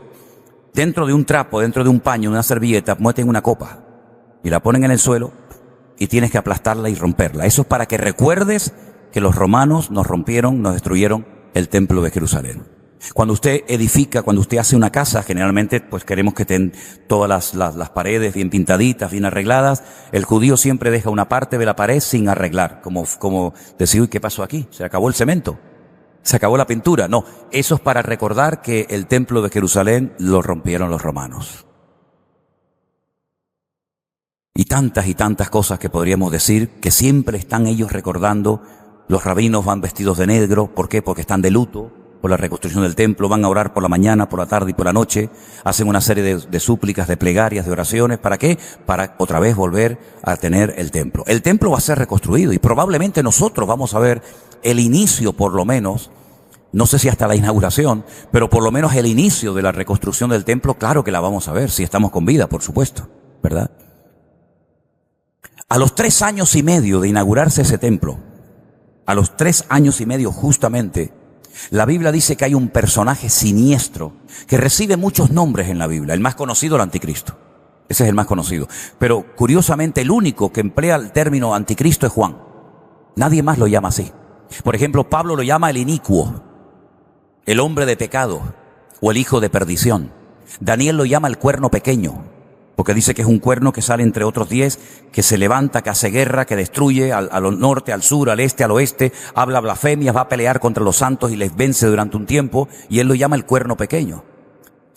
dentro de un trapo, dentro de un paño, una servilleta, meten una copa y la ponen en el suelo y tienes que aplastarla y romperla. Eso es para que recuerdes que los romanos nos rompieron, nos destruyeron el templo de Jerusalén. Cuando usted edifica, cuando usted hace una casa, generalmente pues queremos que estén todas las paredes bien pintaditas, bien arregladas. El judío siempre deja una parte de la pared sin arreglar, como decir, uy, ¿qué pasó aquí? Se acabó el cemento, se acabó la pintura. No, eso es para recordar que el templo de Jerusalén lo rompieron los romanos. Y tantas cosas que podríamos decir, que siempre están ellos recordando. Los rabinos van vestidos de negro. ¿Por qué? Porque están de luto por la reconstrucción del templo. Van a orar por la mañana, por la tarde y por la noche. Hacen una serie de súplicas, de plegarias, de oraciones. ¿Para qué? Para otra vez volver a tener el templo. El templo va a ser reconstruido y probablemente nosotros vamos a ver el inicio, por lo menos, no sé si hasta la inauguración, pero por lo menos el inicio de la reconstrucción del templo. Claro que la vamos a ver, si estamos con vida, por supuesto, ¿verdad? A los 3 años y medio de inaugurarse ese templo, a los 3 años y medio justamente, la Biblia dice que hay un personaje siniestro que recibe muchos nombres en la Biblia. El más conocido, el anticristo. Ese es el más conocido. Pero curiosamente el único que emplea el término anticristo es Juan. Nadie más lo llama así. Por ejemplo, Pablo lo llama el inicuo, el hombre de pecado o el hijo de perdición. Daniel lo llama el cuerno pequeño, porque dice que es un cuerno que sale entre otros 10, que se levanta, que hace guerra, que destruye al norte, al sur, al este, al oeste, habla blasfemias, va a pelear contra los santos y les vence durante un tiempo, y él lo llama el cuerno pequeño.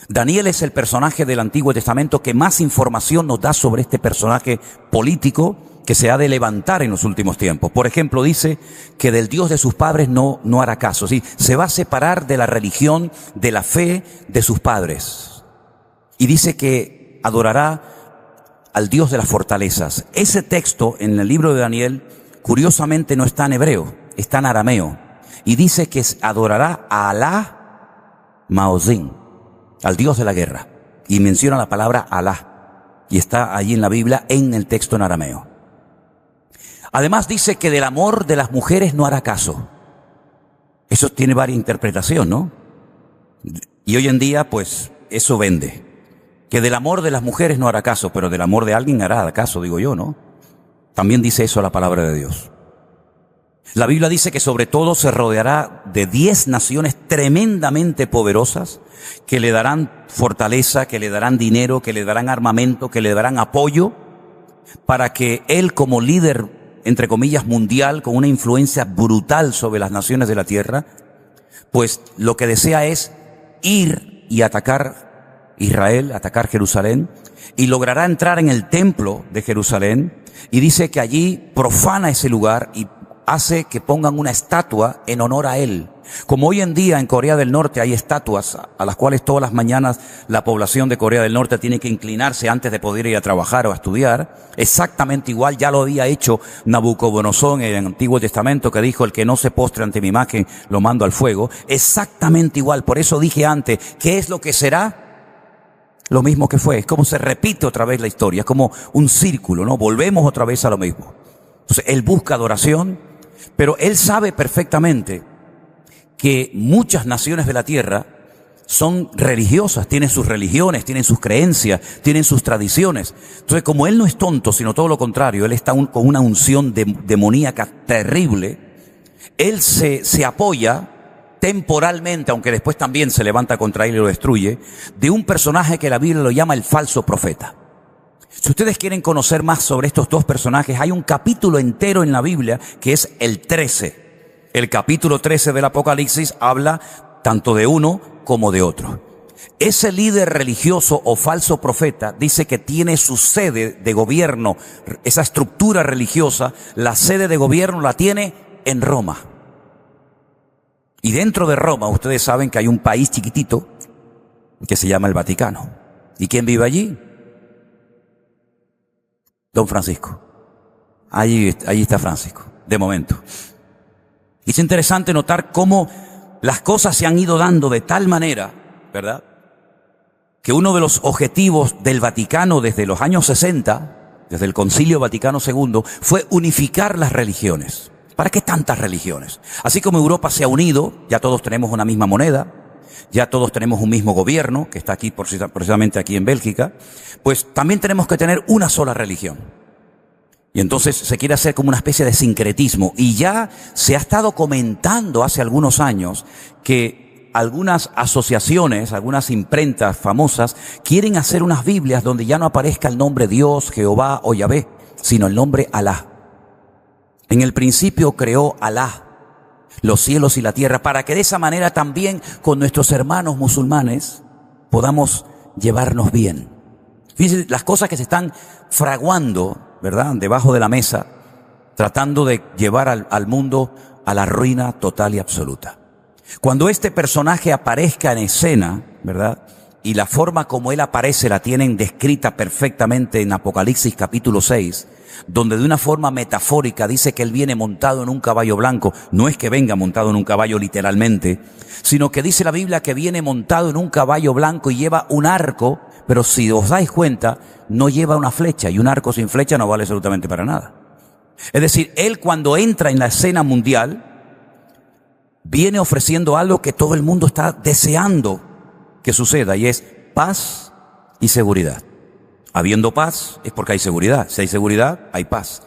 Daniel es el personaje del Antiguo Testamento que más información nos da sobre este personaje político que se ha de levantar en los últimos tiempos. Por ejemplo, dice que del Dios de sus padres no hará caso. ¿Sí? Se va a separar de la religión, de la fe de sus padres. Y dice que adorará al Dios de las fortalezas. Ese texto en el libro de Daniel, curiosamente no está en hebreo, está en arameo. Y dice que adorará a Alá Maozín, al Dios de la guerra. Y menciona la palabra Alá. Y está allí en la Biblia en el texto en arameo. Además dice que del amor de las mujeres no hará caso. Eso tiene varias interpretaciones, ¿no? Y hoy en día, pues, eso vende. Que del amor de las mujeres no hará caso, pero del amor de alguien hará caso, digo yo, ¿no? También dice eso la palabra de Dios. La Biblia dice que sobre todo se rodeará de 10 naciones tremendamente poderosas que le darán fortaleza, que le darán dinero, que le darán armamento, que le darán apoyo para que él como líder, entre comillas, mundial, con una influencia brutal sobre las naciones de la tierra, pues lo que desea es ir y atacar Israel, atacar Jerusalén, y logrará entrar en el templo de Jerusalén, y dice que allí profana ese lugar y hace que pongan una estatua en honor a él. Como hoy en día en Corea del Norte hay estatuas a las cuales todas las mañanas la población de Corea del Norte tiene que inclinarse antes de poder ir a trabajar o a estudiar, exactamente igual ya lo había hecho Nabucodonosor en el Antiguo Testamento, que dijo: el que no se postre ante mi imagen lo mando al fuego. Exactamente igual. Por eso dije antes, ¿qué es lo que será? Lo mismo que fue. Es como se repite otra vez la historia, es como un círculo, ¿no? Volvemos otra vez a lo mismo. Entonces él busca adoración, pero él sabe perfectamente que muchas naciones de la tierra son religiosas, tienen sus religiones, tienen sus creencias, tienen sus tradiciones. Entonces, como él no es tonto, sino todo lo contrario, él está con una unción demoníaca terrible, él se apoya temporalmente, aunque después también se levanta contra él y lo destruye, de un personaje que la Biblia lo llama el falso profeta. Si ustedes quieren conocer más sobre estos dos personajes, hay un capítulo entero en la Biblia que es el 13. El capítulo 13 del Apocalipsis habla tanto de uno como de otro. Ese líder religioso o falso profeta dice que tiene su sede de gobierno, esa estructura religiosa, la sede de gobierno la tiene en Roma. Y dentro de Roma, ustedes saben que hay un país chiquitito que se llama el Vaticano. ¿Y quién vive allí? Don Francisco. Allí está Francisco, de momento. Y es interesante notar cómo las cosas se han ido dando de tal manera, ¿verdad?, que uno de los objetivos del Vaticano desde los años 60, desde el Concilio Vaticano II, fue unificar las religiones. ¿Para qué tantas religiones? Así como Europa se ha unido, ya todos tenemos una misma moneda, ya todos tenemos un mismo gobierno, que está aquí precisamente aquí en Bélgica, pues también tenemos que tener una sola religión. Y entonces se quiere hacer como una especie de sincretismo. Y ya se ha estado comentando hace algunos años que algunas asociaciones, algunas imprentas famosas, quieren hacer unas Biblias donde ya no aparezca el nombre Dios, Jehová o Yahvé, sino el nombre Alá. En el principio creó Alá los cielos y la tierra, para que de esa manera también con nuestros hermanos musulmanes podamos llevarnos bien. Fíjense las cosas que se están fraguando, ¿verdad?, debajo de la mesa, tratando de llevar al mundo a la ruina total y absoluta. Cuando este personaje aparezca en escena, ¿verdad?, y la forma como Él aparece la tienen descrita perfectamente en Apocalipsis capítulo 6, donde de una forma metafórica dice que Él viene montado en un caballo blanco. No es que venga montado en un caballo literalmente, sino que dice la Biblia que viene montado en un caballo blanco y lleva un arco, pero si os dais cuenta, no lleva una flecha, y un arco sin flecha no vale absolutamente para nada. Es decir, Él cuando entra en la escena mundial, viene ofreciendo algo que todo el mundo está deseando que suceda, y es paz y seguridad. Habiendo paz es porque hay seguridad. Si hay seguridad, hay paz.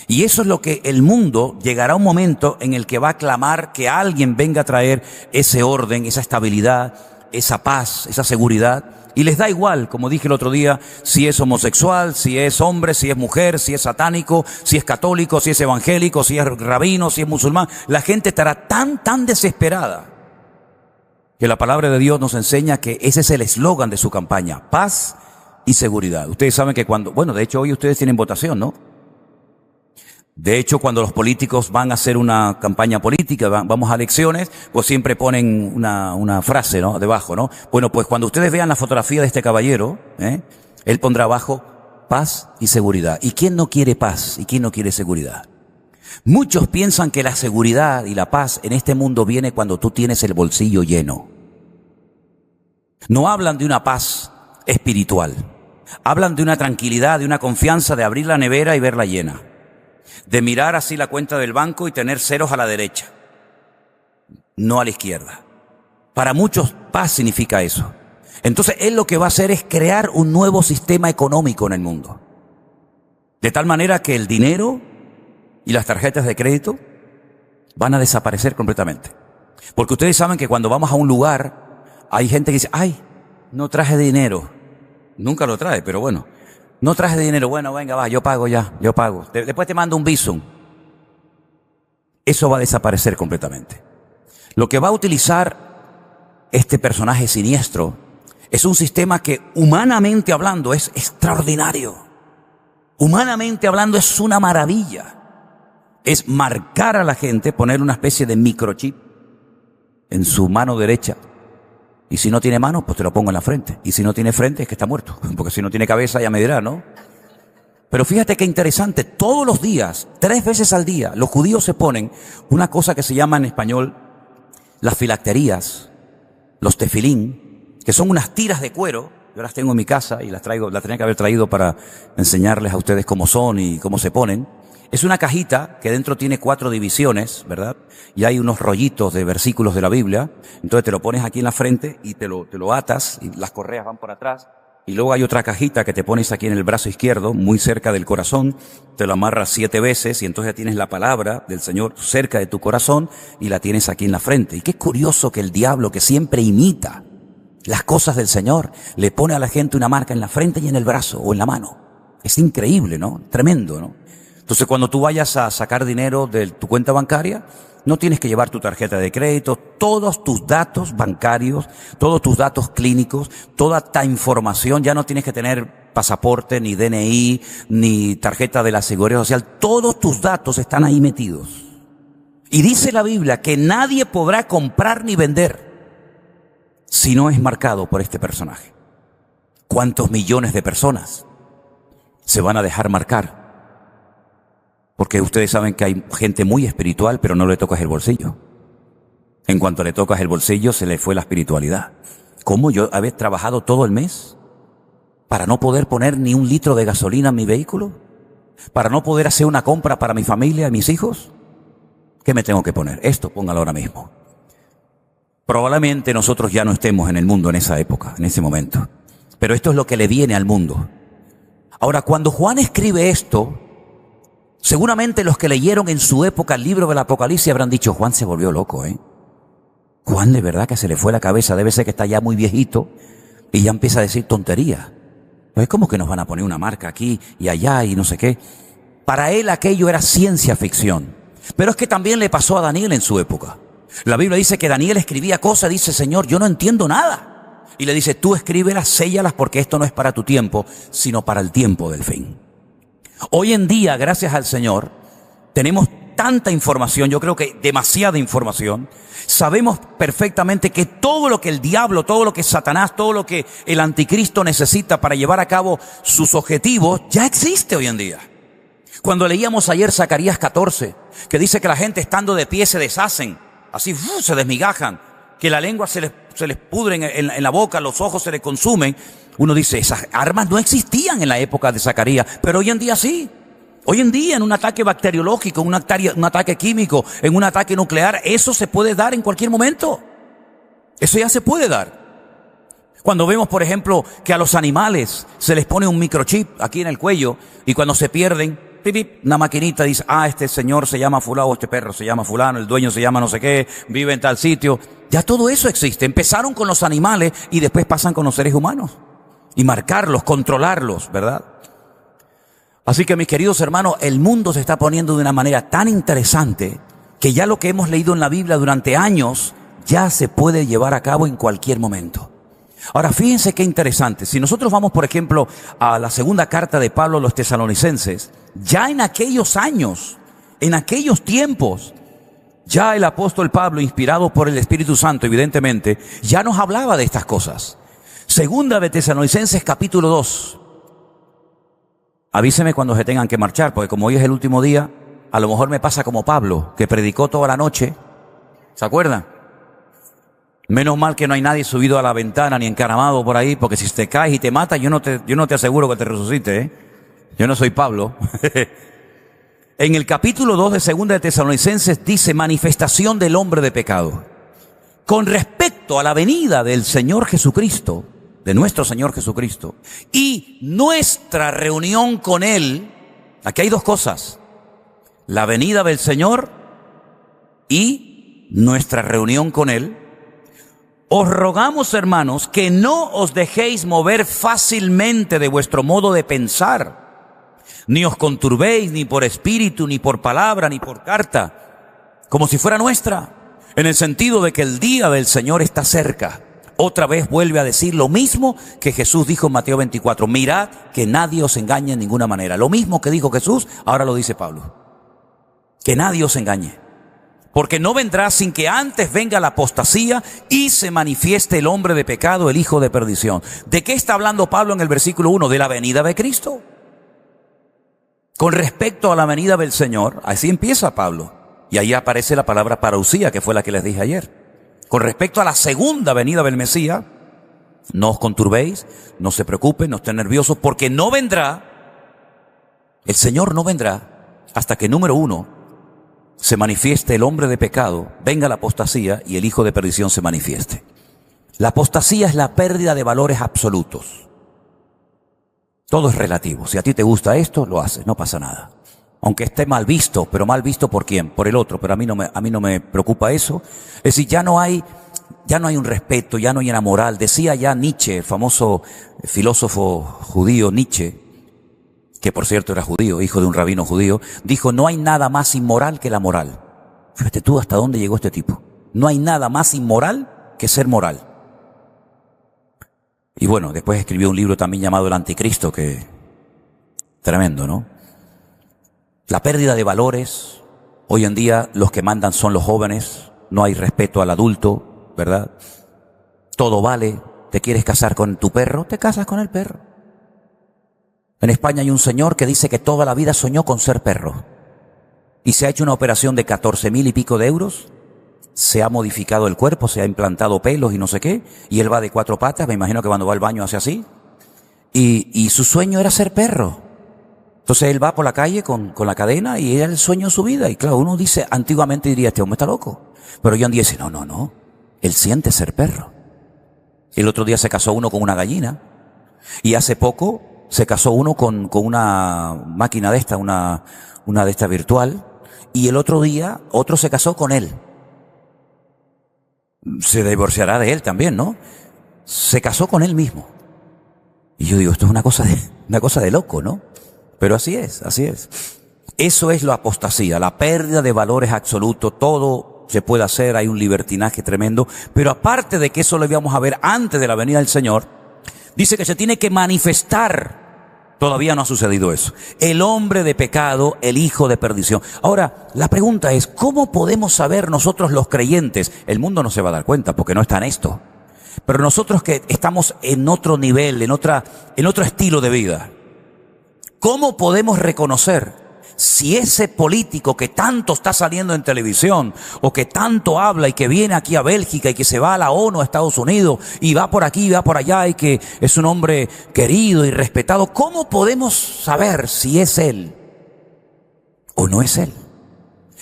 Y eso es lo que el mundo llegará a un momento en el que va a clamar que alguien venga a traer ese orden, esa estabilidad, esa paz, esa seguridad. Y les da igual, como dije el otro día, si es homosexual, si es hombre, si es mujer, si es satánico, si es católico, si es evangélico, si es rabino, si es musulmán. La gente estará tan desesperada que la palabra de Dios nos enseña que ese es el eslogan de su campaña: paz y seguridad. Ustedes saben que de hecho hoy ustedes tienen votación, ¿no? De hecho, cuando los políticos van a hacer una campaña política, vamos a elecciones, pues siempre ponen una frase, ¿no? Debajo, ¿no? Bueno, pues cuando ustedes vean la fotografía de este caballero, él pondrá abajo paz y seguridad. ¿Y quién no quiere paz? ¿Y quién no quiere seguridad? Muchos piensan que la seguridad y la paz en este mundo viene cuando tú tienes el bolsillo lleno. No hablan de una paz espiritual. Hablan de una tranquilidad, de una confianza, de abrir la nevera y verla llena. De mirar así la cuenta del banco y tener ceros a la derecha, no a la izquierda. Para muchos, paz significa eso. Entonces, Él lo que va a hacer es crear un nuevo sistema económico en el mundo. De tal manera que el dinero y las tarjetas de crédito van a desaparecer completamente. Porque ustedes saben que cuando vamos a un lugar, hay gente que dice: ay, no traje dinero. Nunca lo trae, pero bueno. No traje dinero, bueno, venga, va, yo pago ya, yo pago. Después te mando un Bizum. Eso va a desaparecer completamente. Lo que va a utilizar este personaje siniestro es un sistema que, humanamente hablando, es extraordinario. Humanamente hablando, es una maravilla. Es marcar a la gente, poner una especie de microchip en su mano derecha. Y si no tiene manos, pues te lo pongo en la frente. Y si no tiene frente, es que está muerto. Porque si no tiene cabeza, ya me dirá, ¿no? Pero fíjate qué interesante. Todos los días, 3 veces al día, los judíos se ponen una cosa que se llama en español las filacterías, los tefilín, que son unas tiras de cuero. Yo las tengo en mi casa y las tenía que haber traído para enseñarles a ustedes cómo son y cómo se ponen. Es una cajita que dentro tiene 4 divisiones, ¿verdad? Y hay unos rollitos de versículos de la Biblia. Entonces te lo pones aquí en la frente y te lo atas y las correas van por atrás. Y luego hay otra cajita que te pones aquí en el brazo izquierdo, muy cerca del corazón. Te lo amarras 7 veces y entonces ya tienes la palabra del Señor cerca de tu corazón y la tienes aquí en la frente. Y qué curioso que el diablo, que siempre imita las cosas del Señor, le pone a la gente una marca en la frente y en el brazo o en la mano. Es increíble, ¿no? Tremendo, ¿no? Entonces, cuando tú vayas a sacar dinero de tu cuenta bancaria, no tienes que llevar tu tarjeta de crédito, todos tus datos bancarios, todos tus datos clínicos, toda esta información, ya no tienes que tener pasaporte, ni DNI, ni tarjeta de la Seguridad Social, todos tus datos están ahí metidos. Y dice la Biblia que nadie podrá comprar ni vender si no es marcado por este personaje. ¿Cuántos millones de personas se van a dejar marcar? Porque ustedes saben que hay gente muy espiritual, pero no le tocas el bolsillo. En cuanto le tocas el bolsillo, se le fue la espiritualidad. ¿Cómo yo haber trabajado todo el mes para no poder poner ni un litro de gasolina en mi vehículo? ¿Para no poder hacer una compra para mi familia y mis hijos? ¿Qué me tengo que poner? Esto, póngalo ahora mismo. Probablemente nosotros ya no estemos en el mundo en esa época, en ese momento. Pero esto es lo que le viene al mundo. Ahora, cuando Juan escribe esto, seguramente los que leyeron en su época el libro del Apocalipsis habrán dicho: Juan se volvió loco, ¿eh? Juan de verdad que se le fue la cabeza, debe ser que está ya muy viejito y ya empieza a decir tonterías. Es como que nos van a poner una marca aquí y allá y no sé qué. Para él aquello era ciencia ficción. Pero es que también le pasó a Daniel en su época. La Biblia dice que Daniel escribía cosas, dice: Señor, yo no entiendo nada. Y le dice: tú escríbelas, séllalas, porque esto no es para tu tiempo, sino para el tiempo del fin. Hoy en día, gracias al Señor, tenemos tanta información, yo creo que demasiada información. Sabemos perfectamente que todo lo que el diablo, todo lo que Satanás, todo lo que el anticristo necesita para llevar a cabo sus objetivos, ya existe hoy en día. Cuando leíamos ayer Zacarías 14, que dice que la gente estando de pie se deshacen, así se desmigajan, que la lengua se les pudre en la boca, los ojos se les consumen. Uno dice, esas armas no existían en la época de Zacarías, pero hoy en día sí. Hoy en día en un ataque bacteriológico, en un ataque químico, en un ataque nuclear, eso se puede dar en cualquier momento. Eso ya se puede dar. Cuando vemos, por ejemplo, que a los animales se les pone un microchip aquí en el cuello y cuando se pierden, una maquinita dice, este señor se llama fulano, este perro se llama fulano, el dueño se llama no sé qué, vive en tal sitio. Ya todo eso existe. Empezaron con los animales y después pasan con los seres humanos. Y marcarlos, controlarlos, ¿verdad? Así que mis queridos hermanos, el mundo se está poniendo de una manera tan interesante que ya lo que hemos leído en la Biblia durante años ya se puede llevar a cabo en cualquier momento. Ahora fíjense qué interesante. Si nosotros vamos, por ejemplo, a la segunda carta de Pablo a los tesalonicenses, ya en aquellos años, en aquellos tiempos, ya el apóstol Pablo, inspirado por el Espíritu Santo, evidentemente, ya nos hablaba de estas cosas. Segunda de Tesalonicenses capítulo 2. Avíseme cuando se tengan que marchar, porque como hoy es el último día, a lo mejor me pasa como Pablo, que predicó toda la noche. ¿Se acuerdan? Menos mal que no hay nadie subido a la ventana ni encaramado por ahí, porque si te caes y te matas, yo no te aseguro que te resucite, ¿eh? Yo no soy Pablo. En el capítulo 2 de Segunda de Tesalonicenses dice manifestación del hombre de pecado. Con respecto a la venida del Señor Jesucristo, de nuestro Señor Jesucristo, y nuestra reunión con Él, aquí hay dos cosas, la venida del Señor y nuestra reunión con Él. Os rogamos, hermanos, que no os dejéis mover fácilmente de vuestro modo de pensar, ni os conturbéis ni por espíritu, ni por palabra, ni por carta, como si fuera nuestra, en el sentido de que el día del Señor está cerca. Otra vez vuelve a decir lo mismo que Jesús dijo en Mateo 24. Mirad que nadie os engañe en ninguna manera. Lo mismo que dijo Jesús, ahora lo dice Pablo. Que nadie os engañe. Porque no vendrá sin que antes venga la apostasía y se manifieste el hombre de pecado, el hijo de perdición. ¿De qué está hablando Pablo en el versículo 1? De la venida de Cristo. Con respecto a la venida del Señor, así empieza Pablo. Y ahí aparece la palabra parousia, que fue la que les dije ayer. Con respecto a la segunda venida del Mesías, no os conturbéis, no se preocupen, no estén nerviosos, porque no vendrá, el Señor no vendrá hasta que, número uno, se manifieste el hombre de pecado, venga la apostasía y el hijo de perdición se manifieste. La apostasía es la pérdida de valores absolutos. Todo es relativo. Si a ti te gusta esto, lo haces, no pasa nada. Aunque esté mal visto, pero mal visto ¿por quién? Por el otro, pero a mí no me preocupa eso. Es decir, ya no hay un respeto, ya no hay una moral. Decía ya Nietzsche, el famoso filósofo judío Nietzsche, que por cierto era judío, hijo de un rabino judío, dijo, no hay nada más inmoral que la moral. Fíjate tú hasta dónde llegó este tipo. No hay nada más inmoral que ser moral. Y bueno, después escribió un libro también llamado El Anticristo, que tremendo, ¿no? La pérdida de valores. Hoy en día los que mandan son los jóvenes. No hay respeto al adulto, ¿verdad? Todo vale. ¿Te quieres casar con tu perro? Te casas con el perro. En España hay un señor que dice que toda la vida soñó con ser perro. Y se ha hecho una operación de 14.000 y pico de euros. Se ha modificado el cuerpo, se ha implantado pelos y no sé qué. Y él va de 4 patas, me imagino que cuando va al baño hace así. Y su sueño era ser perro. Entonces él va por la calle con la cadena y era el sueño de su vida. Y claro, uno dice, antiguamente diría, este hombre está loco. Pero hoy en día dice, no. Él siente ser perro. El otro día se casó uno con una gallina. Y hace poco se casó uno con una máquina de esta, una de esta virtual. Y el otro día otro se casó con él. Se divorciará de él también, ¿no? Se casó con él mismo. Y yo digo, esto es una cosa de loco, ¿no? Pero así es. Eso es la apostasía, la pérdida de valores absolutos. Todo se puede hacer, hay un libertinaje tremendo. Pero aparte de que eso lo íbamos a ver antes de la venida del Señor, dice que se tiene que manifestar. Todavía no ha sucedido eso. El hombre de pecado, el hijo de perdición. Ahora, la pregunta es, ¿cómo podemos saber nosotros los creyentes? El mundo no se va a dar cuenta porque no está en esto. Pero nosotros que estamos en otro nivel, en otro estilo de vida, ¿cómo podemos reconocer si ese político que tanto está saliendo en televisión o que tanto habla y que viene aquí a Bélgica y que se va a la ONU, a Estados Unidos y va por aquí y va por allá y que es un hombre querido y respetado, cómo podemos saber si es él o no es él?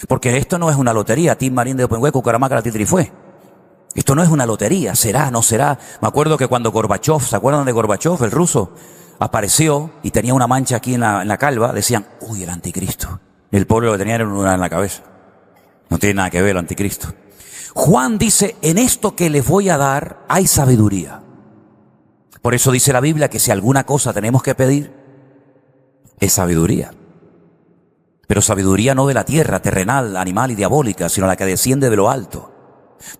Porque esto no es una lotería, Tim Marín de Openhue, Cucaramaca, la Titrifue. Esto no es una lotería, será, no será. Me acuerdo que cuando Gorbachev, ¿se acuerdan de Gorbachev, el ruso? Apareció y tenía una mancha aquí en la calva, decían, uy, el anticristo. El pobre lo tenía en la cabeza. No tiene nada que ver el anticristo. Juan dice, en esto que les voy a dar hay sabiduría. Por eso dice la Biblia que si alguna cosa tenemos que pedir, es sabiduría. Pero sabiduría no de la tierra, terrenal, animal y diabólica, sino la que desciende de lo alto.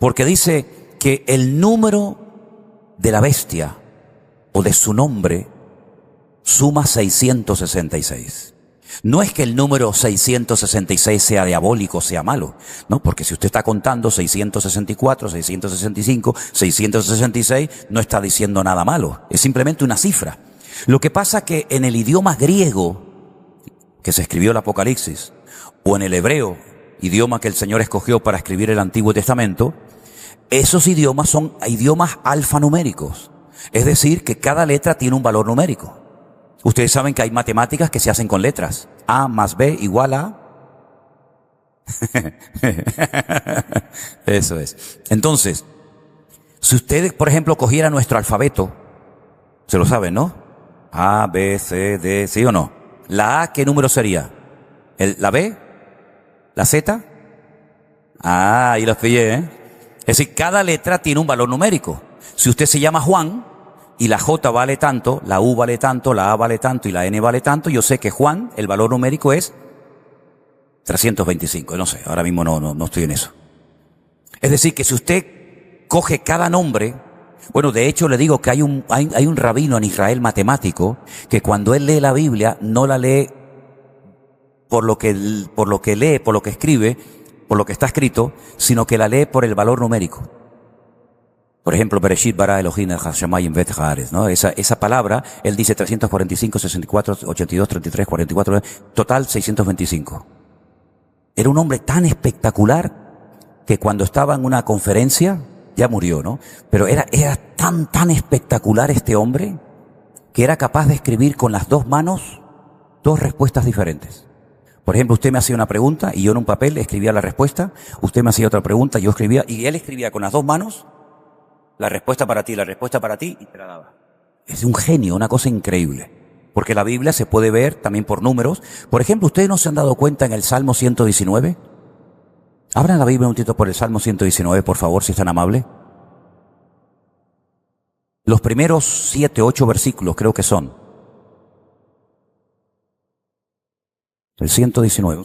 Porque dice que el número de la bestia o de su nombre suma 666. No es que el número 666 sea diabólico, sea malo, no, porque si usted está contando 664, 665, 666, no está diciendo nada malo, es simplemente una cifra. Lo que pasa que en el idioma griego que se escribió el Apocalipsis, o en el hebreo, idioma que el Señor escogió para escribir el Antiguo Testamento, esos idiomas son idiomas alfanuméricos, es decir, que cada letra tiene un valor numérico. Ustedes saben que hay matemáticas que se hacen con letras. A más B igual a... Eso es. Entonces, si ustedes, por ejemplo, cogieran nuestro alfabeto, se lo saben, ¿no? A, B, C, D, ¿sí o no? La A, ¿qué número sería? ¿La B? ¿La Z? Ah, ahí los pillé, ¿eh? Es decir, cada letra tiene un valor numérico. Si usted se llama Juan, y la J vale tanto, la U vale tanto, la A vale tanto y la N vale tanto, yo sé que Juan, el valor numérico es 325, no sé, ahora mismo no estoy en eso. Es decir, que si usted coge cada nombre, bueno, de hecho le digo que hay un rabino en Israel matemático, que cuando él lee la Biblia, no la lee por lo que lee, por lo que escribe, por lo que está escrito, sino que la lee por el valor numérico. Por ejemplo, Bereshit bara Elohim el Hashemayim vet haaretz, ¿no? Esa palabra, él dice 345, 64, 82, 33, 44, total 625. Era un hombre tan espectacular que cuando estaba en una conferencia, ya murió, ¿no? Pero era tan espectacular este hombre que era capaz de escribir con las dos manos dos respuestas diferentes. Por ejemplo, usted me hacía una pregunta y yo en un papel escribía la respuesta, usted me hacía otra pregunta, yo escribía, y él escribía con las dos manos la respuesta para ti y te la daba. Es un genio, una cosa increíble. Porque la Biblia se puede ver también por números. Por ejemplo, ¿ustedes no se han dado cuenta en el Salmo 119? Abran la Biblia un momentito por el Salmo 119, por favor, si es tan amable. Los primeros 7, 8 versículos creo que son. El 119.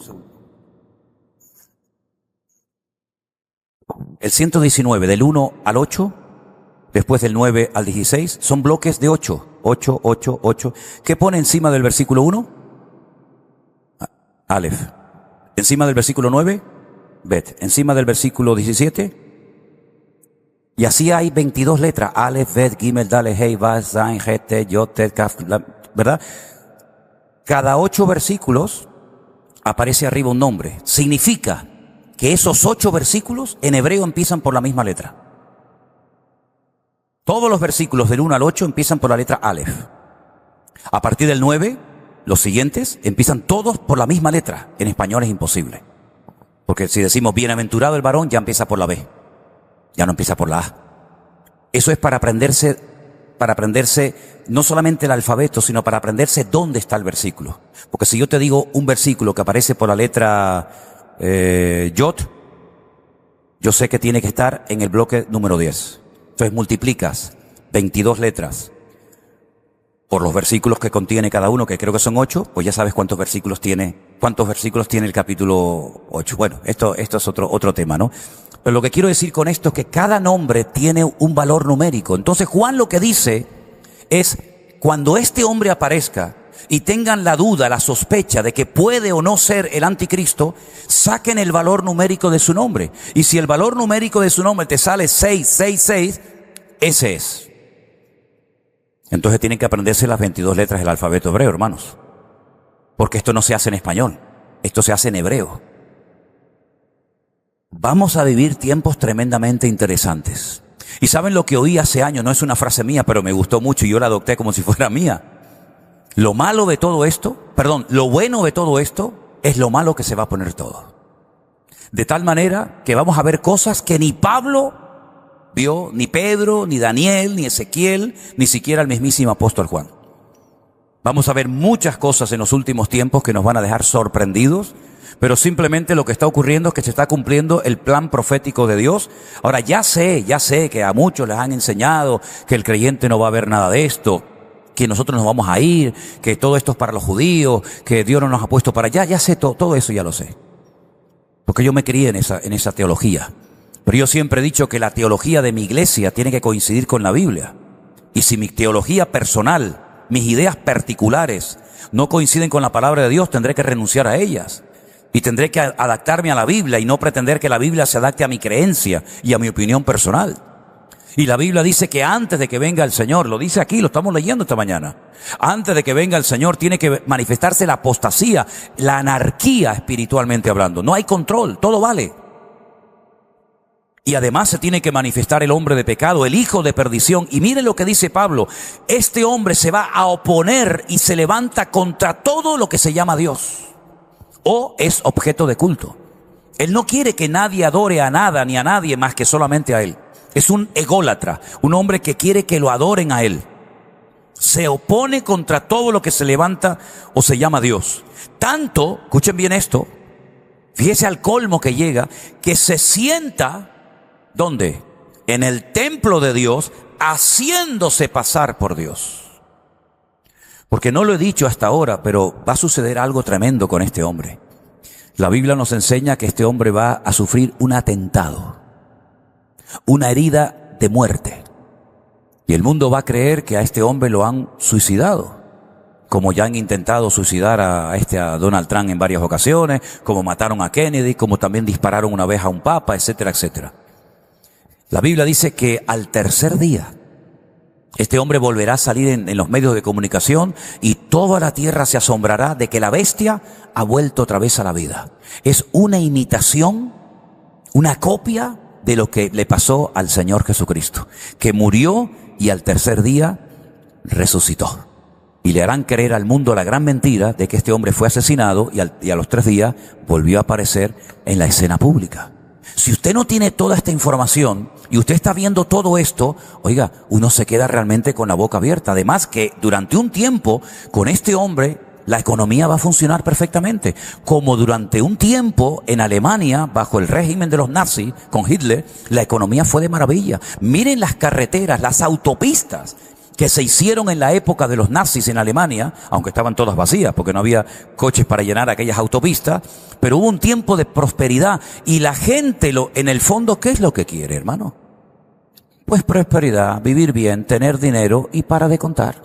El 119, del 1 al 8, después del 9 al 16, son bloques de 8. 8, 8, 8. ¿Qué pone encima del versículo 1? Aleph. Encima del versículo 9, Bet. Encima del versículo 17. Y así hay 22 letras. Aleph, Bet, Gimel, Dale, Hei, Vav, Zain, Het, Tet, Yod, Tet, Kaf, ¿verdad? Cada 8 versículos aparece arriba un nombre. Significa que esos 8 versículos en hebreo empiezan por la misma letra. Todos los versículos del 1 al 8 empiezan por la letra Aleph. A partir del 9, los siguientes empiezan todos por la misma letra. En español es imposible. Porque si decimos bienaventurado el varón, ya empieza por la B. Ya no empieza por la A. Eso es para aprenderse no solamente el alfabeto, sino para aprenderse dónde está el versículo. Porque si yo te digo un versículo que aparece por la letra Yod, yo sé que tiene que estar en el bloque número 10. Entonces multiplicas 22 letras por los versículos que contiene cada uno, que creo que son 8, pues ya sabes cuántos versículos tiene el capítulo 8. Bueno, esto es otro tema, ¿no? Pero lo que quiero decir con esto es que cada nombre tiene un valor numérico. Entonces Juan lo que dice es, cuando este hombre aparezca, y tengan la duda, la sospecha de que puede o no ser el anticristo, saquen el valor numérico de su nombre. Y si el valor numérico de su nombre te sale 666, ese es. Entonces tienen que aprenderse las 22 letras del alfabeto hebreo, hermanos. Porque esto no se hace en español, esto se hace en hebreo. Vamos a vivir tiempos tremendamente interesantes. Y saben lo que oí hace años, no es una frase mía, pero me gustó mucho y yo la adopté como si fuera mía. Lo malo de todo esto, lo bueno de todo esto es lo malo que se va a poner todo. De tal manera que vamos a ver cosas que ni Pablo vio, ni Pedro, ni Daniel, ni Ezequiel, ni siquiera el mismísimo apóstol Juan. Vamos a ver muchas cosas en los últimos tiempos que nos van a dejar sorprendidos, pero simplemente lo que está ocurriendo es que se está cumpliendo el plan profético de Dios. Ahora ya sé que a muchos les han enseñado que el creyente no va a ver nada de esto, que nosotros nos vamos a ir, que todo esto es para los judíos, que Dios no nos ha puesto para allá. Ya sé todo eso, ya lo sé. Porque yo me crié en esa teología. Pero yo siempre he dicho que la teología de mi iglesia tiene que coincidir con la Biblia. Y si mi teología personal, mis ideas particulares, no coinciden con la palabra de Dios, tendré que renunciar a ellas. Y tendré que adaptarme a la Biblia y no pretender que la Biblia se adapte a mi creencia y a mi opinión personal. Y la Biblia dice que antes de que venga el Señor, lo dice aquí, lo estamos leyendo esta mañana, antes de que venga el Señor tiene que manifestarse la apostasía, la anarquía espiritualmente hablando. No hay control, todo vale. Y además se tiene que manifestar el hombre de pecado, el hijo de perdición. Y miren lo que dice Pablo, este hombre se va a oponer y se levanta contra todo lo que se llama Dios o es objeto de culto. Él no quiere que nadie adore a nada ni a nadie más que solamente a él. Es un ególatra, un hombre que quiere que lo adoren a él. Se opone contra todo lo que se levanta o se llama Dios. Tanto, escuchen bien esto, fíjese al colmo que llega, que se sienta, ¿dónde? En el templo de Dios, haciéndose pasar por Dios. Porque no lo he dicho hasta ahora, pero va a suceder algo tremendo con este hombre. La Biblia nos enseña que este hombre va a sufrir un atentado, una herida de muerte. Y el mundo va a creer que a este hombre lo han suicidado, como ya han intentado suicidar a Donald Trump en varias ocasiones, como mataron a Kennedy, como también dispararon una vez a un papa, etcétera, etcétera. La Biblia dice que al tercer día, este hombre volverá a salir en los medios de comunicación y toda la tierra se asombrará de que la bestia ha vuelto otra vez a la vida. Es una imitación, una copia de lo que le pasó al Señor Jesucristo, que murió y al tercer día resucitó. Y le harán creer al mundo la gran mentira de que este hombre fue asesinado y a los 3 días volvió a aparecer en la escena pública. Si usted no tiene toda esta información y usted está viendo todo esto, oiga, uno se queda realmente con la boca abierta. Además que durante un tiempo con este hombre la economía va a funcionar perfectamente. Como durante un tiempo en Alemania, bajo el régimen de los nazis, con Hitler, la economía fue de maravilla. Miren las carreteras, las autopistas que se hicieron en la época de los nazis en Alemania, aunque estaban todas vacías porque no había coches para llenar aquellas autopistas, pero hubo un tiempo de prosperidad y la gente en el fondo, ¿qué es lo que quiere, hermano? Pues prosperidad, vivir bien, tener dinero y para de contar.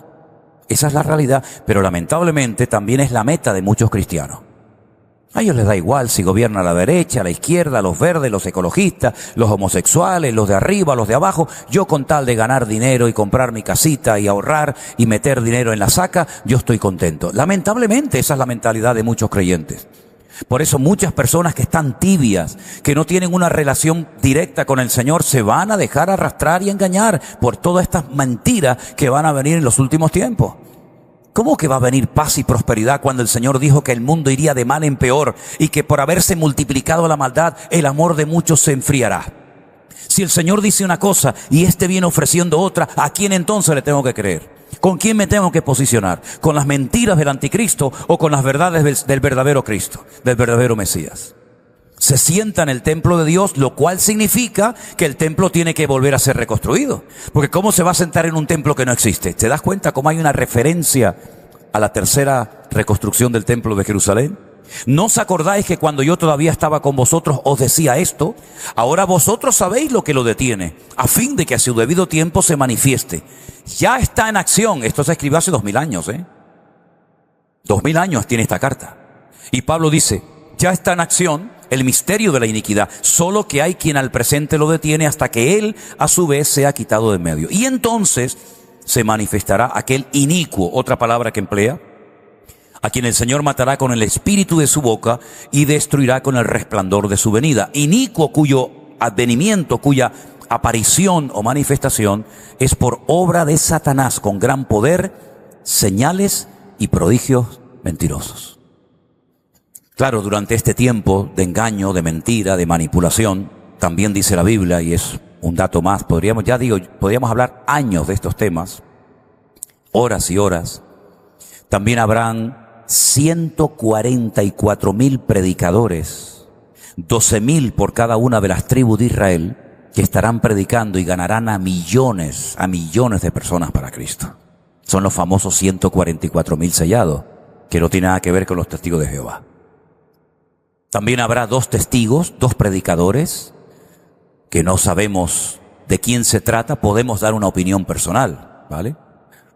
Esa es la realidad, pero lamentablemente también es la meta de muchos cristianos. A ellos les da igual si gobierna la derecha, la izquierda, los verdes, los ecologistas, los homosexuales, los de arriba, los de abajo. Yo con tal de ganar dinero y comprar mi casita y ahorrar y meter dinero en la saca, yo estoy contento. Lamentablemente esa es la mentalidad de muchos creyentes. Por eso muchas personas que están tibias, que no tienen una relación directa con el Señor, se van a dejar arrastrar y engañar por todas estas mentiras que van a venir en los últimos tiempos. ¿Cómo que va a venir paz y prosperidad cuando el Señor dijo que el mundo iría de mal en peor y que por haberse multiplicado la maldad, el amor de muchos se enfriará? Si el Señor dice una cosa y este viene ofreciendo otra, ¿a quién entonces le tengo que creer? ¿Con quién me tengo que posicionar? ¿Con las mentiras del anticristo o con las verdades del verdadero Cristo, del verdadero Mesías? Se sienta en el templo de Dios, lo cual significa que el templo tiene que volver a ser reconstruido. Porque ¿cómo se va a sentar en un templo que no existe? ¿Te das cuenta cómo hay una referencia a la tercera reconstrucción del templo de Jerusalén? ¿No os acordáis que cuando yo todavía estaba con vosotros os decía esto? Ahora vosotros sabéis lo que lo detiene, a fin de que a su debido tiempo se manifieste. Ya está en acción. Esto se escribió hace 2000 años, 2000 años tiene esta carta. Y Pablo dice, ya está en acción el misterio de la iniquidad, solo que hay quien al presente lo detiene hasta que él a su vez sea quitado de en medio. Y entonces se manifestará aquel inicuo, otra palabra que emplea, a quien el Señor matará con el espíritu de su boca y destruirá con el resplandor de su venida. Inicuo cuyo advenimiento, cuya aparición o manifestación es por obra de Satanás con gran poder, señales y prodigios mentirosos. Claro, durante este tiempo de engaño, de mentira, de manipulación, también dice la Biblia, y es un dato más, podríamos hablar años de estos temas, horas y horas. También habrán 144,000 predicadores, 12,000 por cada una de las tribus de Israel, que estarán predicando y ganarán a millones de personas para Cristo. Son los famosos 144,000 sellados, que no tiene nada que ver con los testigos de Jehová. También habrá 2 testigos, 2 predicadores, que no sabemos de quién se trata. Podemos dar una opinión personal, ¿vale?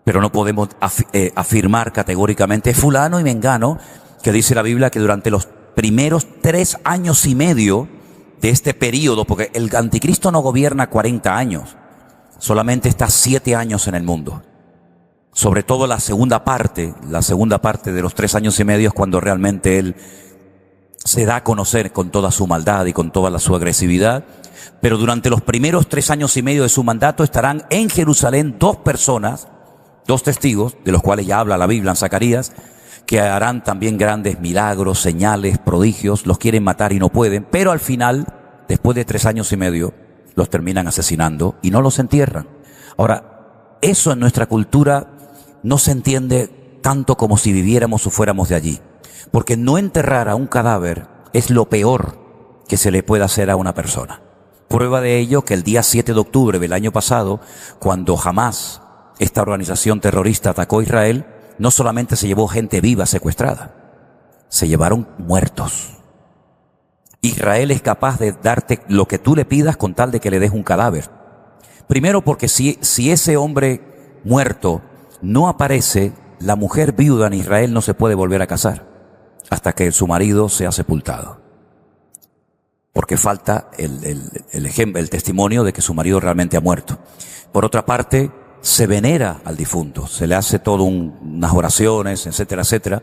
Pero no podemos afirmar categóricamente fulano y mengano, que dice la Biblia que durante los primeros 3 años y medio de este periodo, porque el anticristo no gobierna 40 años, solamente está 7 años en el mundo. Sobre todo la segunda parte de los 3 años y medio es cuando realmente él se da a conocer con toda su maldad y con toda su agresividad. Pero durante los primeros 3 años y medio de su mandato estarán en Jerusalén 2 personas, 2 testigos, de los cuales ya habla la Biblia en Zacarías, que harán también grandes milagros, señales, prodigios. Los quieren matar y no pueden, pero al final, después de 3 años y medio, los terminan asesinando y no los entierran. Ahora, eso en nuestra cultura no se entiende tanto como si viviéramos o fuéramos de allí. Porque no enterrar a un cadáver es lo peor que se le puede hacer a una persona. Prueba de ello que el día 7 de octubre del año pasado, cuando Hamás, esta organización terrorista, atacó a Israel, no solamente se llevó gente viva secuestrada, se llevaron muertos. Israel es capaz de darte lo que tú le pidas con tal de que le des un cadáver. Primero porque si ese hombre muerto no aparece, la mujer viuda en Israel no se puede volver a casar hasta que su marido sea sepultado. Porque falta el testimonio de que su marido realmente ha muerto. Por otra parte, se venera al difunto, se le hace todo unas oraciones, etcétera, etcétera.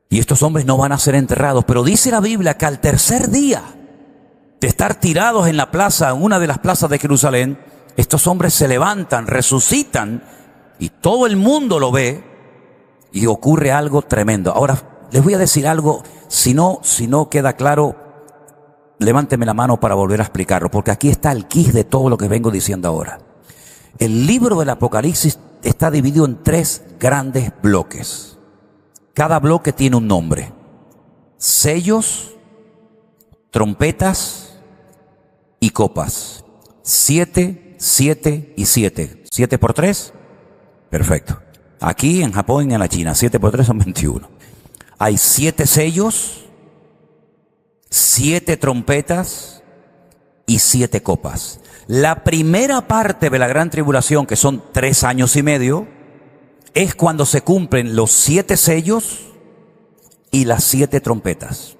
Y estos hombres no van a ser enterrados, pero dice la Biblia que al tercer día de estar tirados en la plaza, en una de las plazas de Jerusalén, estos hombres se levantan, resucitan, y todo el mundo lo ve, y ocurre algo tremendo. Ahora, les voy a decir algo, si no queda claro, levánteme la mano para volver a explicarlo, porque aquí está el quid de todo lo que vengo diciendo ahora. El libro del Apocalipsis está dividido en 3 grandes bloques. Cada bloque tiene un nombre: sellos, trompetas y copas. 7, 7 y 7. ¿7 por 3? Perfecto. Aquí en Japón y en la China, 7 por 3 son 21. Hay 7 sellos, 7 trompetas y 7 copas. La primera parte de la gran tribulación, que son 3 años y medio, es cuando se cumplen los 7 sellos y las 7 trompetas.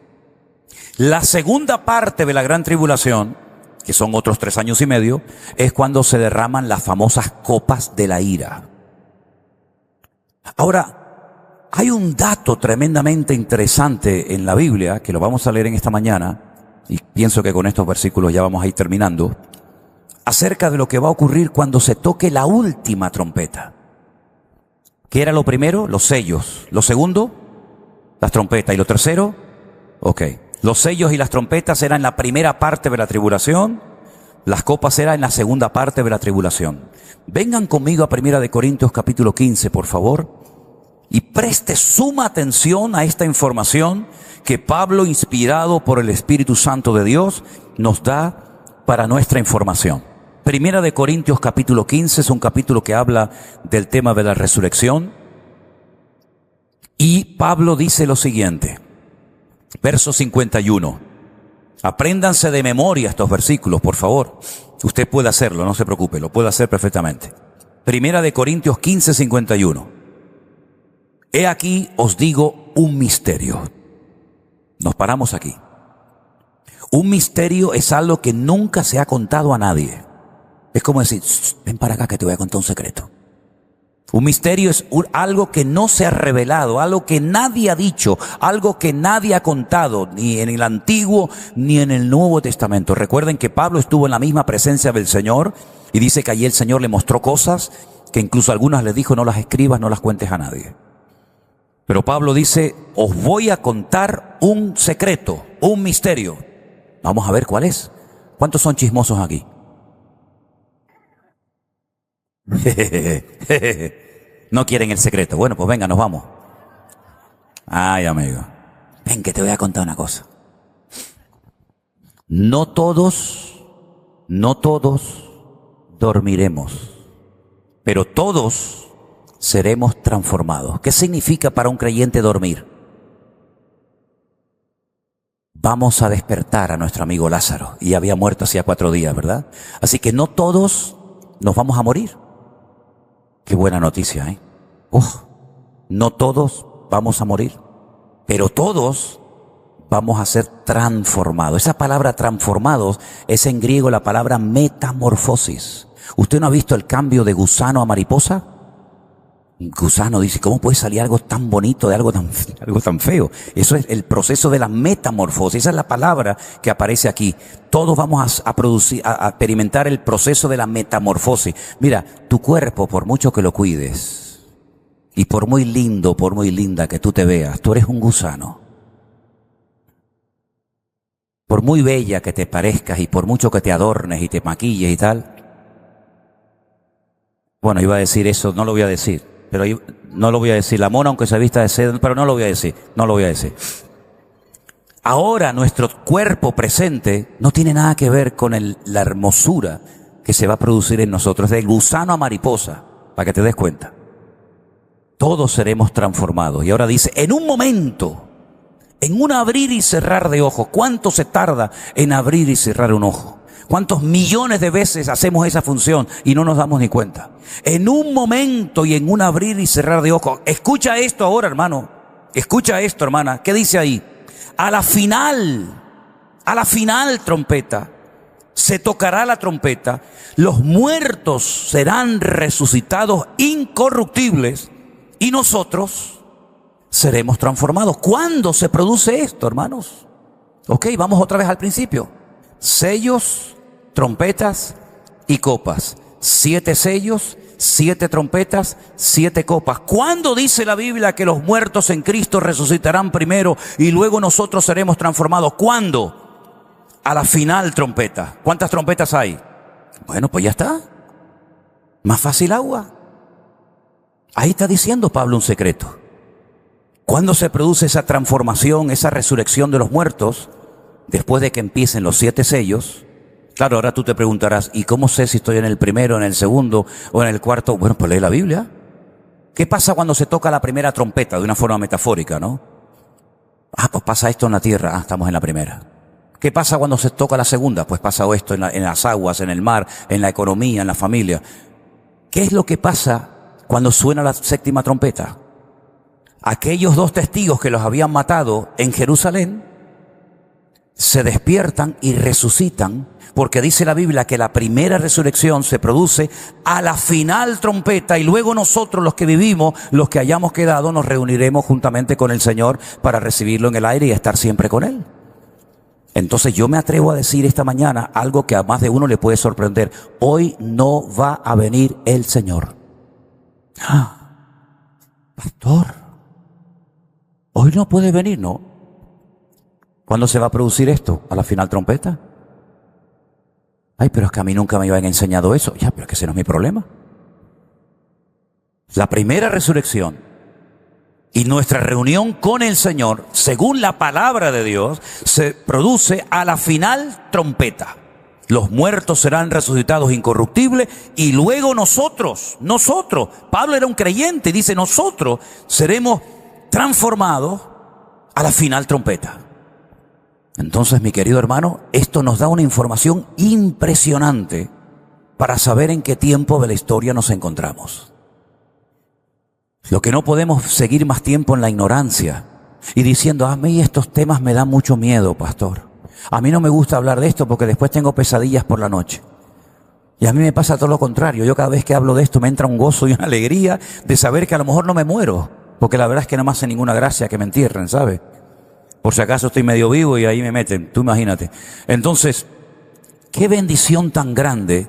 La segunda parte de la gran tribulación, que son otros 3 años y medio, es cuando se derraman las famosas copas de la ira. Ahora, hay un dato tremendamente interesante en la Biblia, que lo vamos a leer en esta mañana, y pienso que con estos versículos ya vamos a ir terminando, acerca de lo que va a ocurrir cuando se toque la última trompeta. ¿Qué era lo primero? Los sellos. Lo segundo, las trompetas. ¿Y lo tercero? Los sellos y las trompetas eran la primera parte de la tribulación, las copas eran en la segunda parte de la tribulación. Vengan conmigo a 1 Corintios capítulo 15, por favor, y preste suma atención a esta información que Pablo, inspirado por el Espíritu Santo de Dios, nos da para nuestra información. 1 Corintios capítulo 15 es un capítulo que habla del tema de la resurrección. Y Pablo dice lo siguiente, verso 51. Apréndanse de memoria estos versículos, por favor. Usted puede hacerlo, no se preocupe, lo puede hacer perfectamente. 1 Corintios 15, 51. He aquí os digo un misterio. Nos paramos aquí. Un misterio es algo que nunca se ha contado a nadie. Es como decir, ven para acá que te voy a contar un secreto. Un misterio es algo que no se ha revelado, algo que nadie ha dicho, algo que nadie ha contado, ni en el Antiguo ni en el Nuevo Testamento. Recuerden que Pablo estuvo en la misma presencia del Señor y dice que allí el Señor le mostró cosas que incluso algunas le dijo, no las escribas, no las cuentes a nadie. Pero Pablo dice, os voy a contar un secreto, un misterio. Vamos a ver cuál es. ¿Cuántos son chismosos aquí? No quieren el secreto. Bueno, pues venga, nos vamos. Ay, amigo. Ven que te voy a contar una cosa. No todos dormiremos, pero todos seremos transformados. ¿Qué significa para un creyente dormir? Vamos a despertar a nuestro amigo Lázaro, y había muerto hacía 4 días, ¿verdad? Así que no todos nos vamos a morir. Qué buena noticia, ¿eh? No todos vamos a morir, pero todos vamos a ser transformados. Esa palabra transformados es en griego la palabra metamorfosis. ¿Usted no ha visto el cambio de gusano a mariposa? Un gusano dice, ¿cómo puede salir algo tan bonito de algo tan feo? Eso es el proceso de la metamorfosis. Esa es la palabra que aparece aquí. Todos vamos a experimentar el proceso de la metamorfosis. Mira, tu cuerpo, por mucho que lo cuides, y por muy lindo, por muy linda que tú te veas, tú eres un gusano. Por muy bella que te parezcas y por mucho que te adornes y te maquilles y tal. Bueno, iba a decir eso, no lo voy a decir. Pero no lo voy a decir. La mona, aunque se vista de seda, pero no lo voy a decir. No lo voy a decir. Ahora nuestro cuerpo presente no tiene nada que ver con la hermosura que se va a producir en nosotros. De gusano a mariposa, para que te des cuenta. Todos seremos transformados. Y ahora dice, en un momento, en un abrir y cerrar de ojos. ¿Cuánto se tarda en abrir y cerrar un ojo? ¿Cuántos millones de veces hacemos esa función y no nos damos ni cuenta? En un momento y en un abrir y cerrar de ojos. Escucha esto ahora, hermano. Escucha esto, hermana. ¿Qué dice ahí? A la final trompeta, se tocará la trompeta, los muertos serán resucitados incorruptibles y nosotros seremos transformados. ¿Cuándo se produce esto, hermanos? Ok, vamos otra vez al principio. Sellos, trompetas y copas. 7 sellos, 7 trompetas, 7 copas. ¿Cuándo dice la Biblia que los muertos en Cristo resucitarán primero y luego nosotros seremos transformados? ¿Cuándo? A la final trompeta. ¿Cuántas trompetas hay? Bueno, pues ya está. Más fácil agua. Ahí está diciendo Pablo un secreto. ¿Cuándo se produce esa transformación, esa resurrección de los muertos? Después de que empiecen los 7 sellos. Claro, ahora tú te preguntarás, ¿y cómo sé si estoy en el primero, en el segundo o en el cuarto? Bueno, pues lee la Biblia. ¿Qué pasa cuando se toca la primera trompeta? De una forma metafórica, ¿no? Pues pasa esto en la tierra. Estamos en la primera. ¿Qué pasa cuando se toca la segunda? Pues pasa esto en las aguas, en el mar, en la economía, en la familia. ¿Qué es lo que pasa cuando suena la 7ª trompeta? Aquellos 2 testigos que los habían matado en Jerusalén se despiertan y resucitan, porque dice la Biblia que la primera resurrección se produce a la final trompeta y luego nosotros los que vivimos, los que hayamos quedado, nos reuniremos juntamente con el Señor para recibirlo en el aire y estar siempre con Él. Entonces yo me atrevo a decir esta mañana algo que a más de uno le puede sorprender. Hoy no va a venir el Señor. Pastor, hoy no puede venir, ¿no? ¿Cuándo se va a producir esto? ¿A la final trompeta? Ay, pero es que a mí nunca me habían enseñado eso. Ya, pero es que ese no es mi problema. La primera resurrección y nuestra reunión con el Señor, según la palabra de Dios, se produce a la final trompeta. Los muertos serán resucitados incorruptibles y luego nosotros, Pablo era un creyente, dice nosotros seremos transformados a la final trompeta. Entonces, mi querido hermano, esto nos da una información impresionante para saber en qué tiempo de la historia nos encontramos. Lo que no podemos seguir más tiempo en la ignorancia y diciendo, a mí estos temas me dan mucho miedo, pastor. A mí no me gusta hablar de esto porque después tengo pesadillas por la noche. Y a mí me pasa todo lo contrario. Yo cada vez que hablo de esto me entra un gozo y una alegría de saber que a lo mejor no me muero. Porque la verdad es que no me hace ninguna gracia que me entierren, ¿sabe? Por si acaso estoy medio vivo y ahí me meten, tú imagínate. Entonces, qué bendición tan grande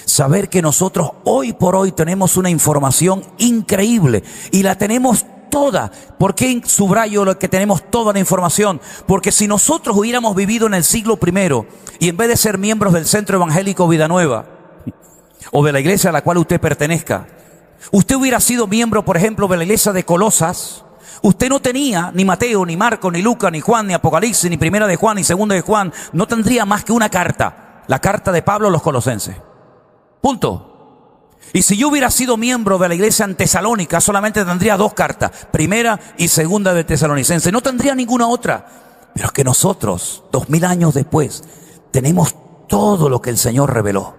saber que nosotros hoy por hoy tenemos una información increíble y la tenemos toda. ¿Por qué subrayo lo que tenemos toda la información? Porque si nosotros hubiéramos vivido en el siglo I y en vez de ser miembros del Centro Evangélico Vida Nueva o de la iglesia a la cual usted pertenezca, usted hubiera sido miembro, por ejemplo, de la iglesia de Colosas, usted no tenía ni Mateo, ni Marcos, ni Lucas, ni Juan, ni Apocalipsis, ni Primera de Juan, ni Segunda de Juan. No tendría más que una carta, la carta de Pablo a los Colosenses. Punto. Y si yo hubiera sido miembro de la iglesia en Tesalónica, solamente tendría 2 cartas, Primera y Segunda de Tesalonicenses. No tendría ninguna otra. Pero es que nosotros, 2000 años después, tenemos todo lo que el Señor reveló.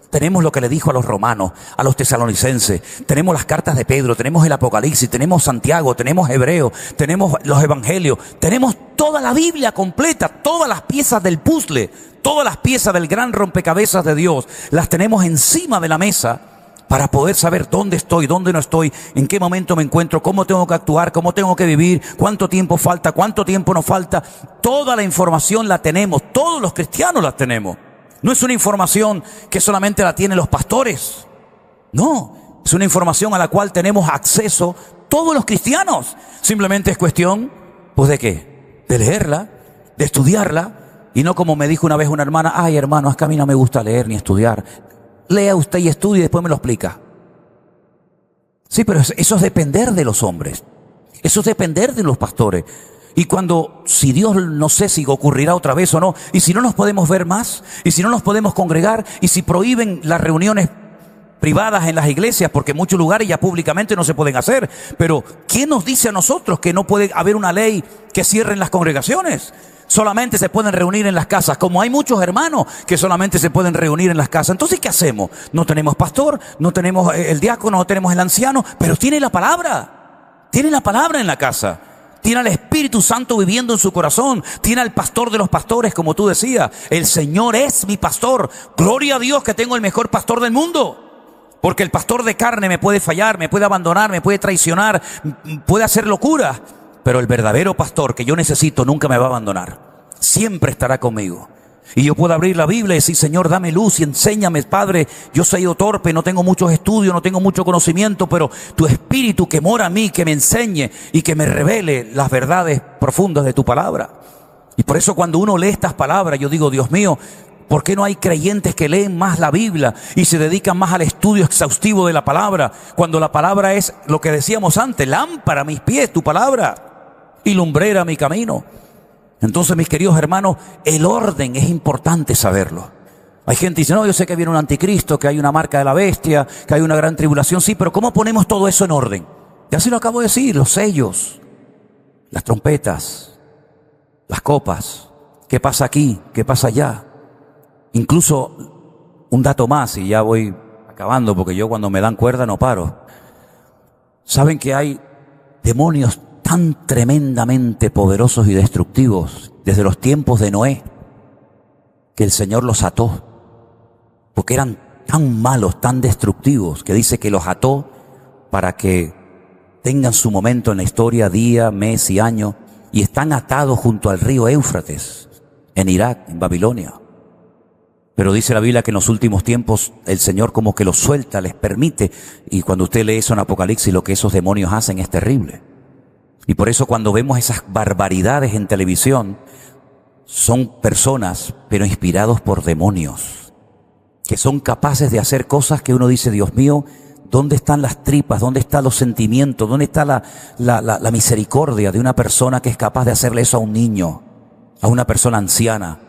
Tenemos lo que le dijo a los romanos, a los tesalonicenses, tenemos las cartas de Pedro, tenemos el Apocalipsis, tenemos Santiago, tenemos Hebreo, tenemos los evangelios, tenemos toda la Biblia completa, todas las piezas del puzzle, todas las piezas del gran rompecabezas de Dios, las tenemos encima de la mesa para poder saber dónde estoy, dónde no estoy, en qué momento me encuentro, cómo tengo que actuar, cómo tengo que vivir, cuánto tiempo falta, cuánto tiempo nos falta. Toda la información la tenemos, todos los cristianos la tenemos. No es una información que solamente la tienen los pastores. No, es una información a la cual tenemos acceso todos los cristianos. Simplemente es cuestión, pues, ¿de qué? De leerla, de estudiarla. Y no como me dijo una vez una hermana, ay hermano, es que a mí no me gusta leer ni estudiar. Lea usted y estudie y después me lo explica. Sí, pero eso es depender de los hombres. Eso es depender de los pastores. Y cuando, si Dios, no sé si ocurrirá otra vez o no, y si no nos podemos ver más, y si no nos podemos congregar, y si prohíben las reuniones privadas en las iglesias, porque en muchos lugares ya públicamente no se pueden hacer, pero ¿quién nos dice a nosotros que no puede haber una ley que cierren las congregaciones? Solamente se pueden reunir en las casas, como hay muchos hermanos que solamente se pueden reunir en las casas. Entonces, ¿qué hacemos? No tenemos pastor, no tenemos el diácono, no tenemos el anciano, pero tiene la palabra en la casa. Tiene al Espíritu Santo viviendo en su corazón. Tiene al pastor de los pastores, como tú decías. El Señor es mi pastor. Gloria a Dios que tengo el mejor pastor del mundo. Porque el pastor de carne me puede fallar, me puede abandonar, me puede traicionar, puede hacer locuras. Pero el verdadero pastor que yo necesito nunca me va a abandonar. Siempre estará conmigo. Y yo puedo abrir la Biblia y decir, Señor, dame luz y enséñame, Padre. Yo soy torpe, no tengo muchos estudios, no tengo mucho conocimiento, pero tu Espíritu que mora en mí, que me enseñe y que me revele las verdades profundas de tu palabra. Y por eso cuando uno lee estas palabras, yo digo, Dios mío, ¿por qué no hay creyentes que leen más la Biblia y se dedican más al estudio exhaustivo de la palabra? Cuando la palabra es lo que decíamos antes, lámpara a mis pies, tu palabra, y lumbrera mi camino. Entonces, mis queridos hermanos, el orden es importante saberlo. Hay gente que dice, no, yo sé que viene un anticristo, que hay una marca de la bestia, que hay una gran tribulación. Sí, pero ¿cómo ponemos todo eso en orden? Ya se lo acabo de decir, los sellos, las trompetas, las copas, qué pasa aquí, qué pasa allá. Incluso, un dato más, y ya voy acabando, porque yo cuando me dan cuerda no paro. ¿Saben que hay demonios tan tremendamente poderosos y destructivos desde los tiempos de Noé, que el Señor los ató, porque eran tan malos, tan destructivos, que dice que los ató para que tengan su momento en la historia, día, mes y año, y están atados junto al río Éufrates, en Irak, en Babilonia. Pero dice la Biblia que en los últimos tiempos el Señor como que los suelta, les permite, y cuando usted lee eso en Apocalipsis, lo que esos demonios hacen es terrible. Y por eso cuando vemos esas barbaridades en televisión, son personas, pero inspirados por demonios, que son capaces de hacer cosas que uno dice, Dios mío, ¿dónde están las tripas? ¿Dónde están los sentimientos? ¿Dónde está la misericordia de una persona que es capaz de hacerle eso a un niño, a una persona anciana?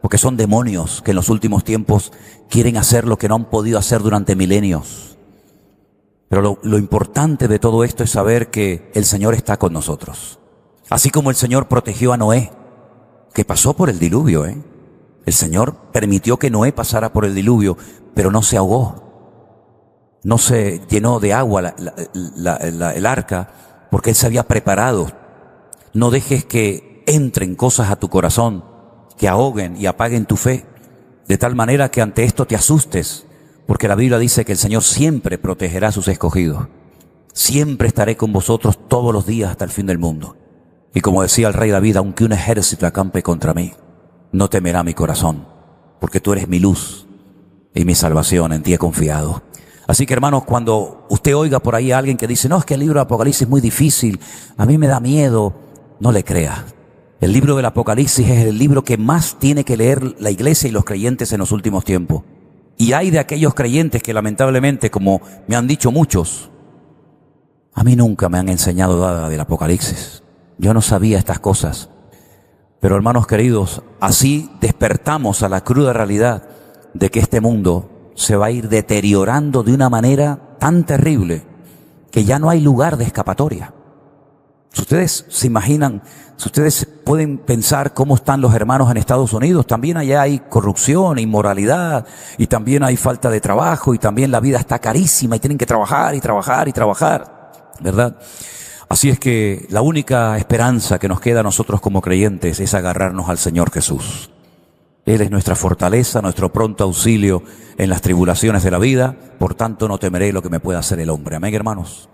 Porque son demonios que en los últimos tiempos quieren hacer lo que no han podido hacer durante milenios. Pero lo importante de todo esto es saber que el Señor está con nosotros. Así como el Señor protegió a Noé, que pasó por el diluvio, El Señor permitió que Noé pasara por el diluvio, pero no se ahogó. no se llenó de agua el arca, porque Él se había preparado. No dejes que entren cosas a tu corazón que ahoguen y apaguen tu fe, de tal manera que ante esto te asustes, porque la Biblia dice que el Señor siempre protegerá a sus escogidos. Siempre estaré con vosotros todos los días hasta el fin del mundo. Y como decía el rey David, aunque un ejército acampe contra mí, no temerá mi corazón, porque tú eres mi luz y mi salvación, en ti he confiado. Así que, hermanos, cuando usted oiga por ahí a alguien que dice, no, es que el libro de Apocalipsis es muy difícil, a mí me da miedo, no le crea. El libro del Apocalipsis es el libro que más tiene que leer la iglesia y los creyentes en los últimos tiempos. Y hay de aquellos creyentes que lamentablemente, como me han dicho muchos, a mí nunca me han enseñado nada del Apocalipsis. Yo no sabía estas cosas. Pero, hermanos queridos, así despertamos a la cruda realidad de que este mundo se va a ir deteriorando de una manera tan terrible que ya no hay lugar de escapatoria. Si ustedes se imaginan, si ustedes pueden pensar cómo están los hermanos en Estados Unidos, también allá hay corrupción, inmoralidad, y también hay falta de trabajo, y también la vida está carísima, y tienen que trabajar, y trabajar, y trabajar, ¿verdad? Así es que la única esperanza que nos queda a nosotros como creyentes es agarrarnos al Señor Jesús. Él es nuestra fortaleza, nuestro pronto auxilio en las tribulaciones de la vida, por tanto no temeré lo que me pueda hacer el hombre. Amén, hermanos.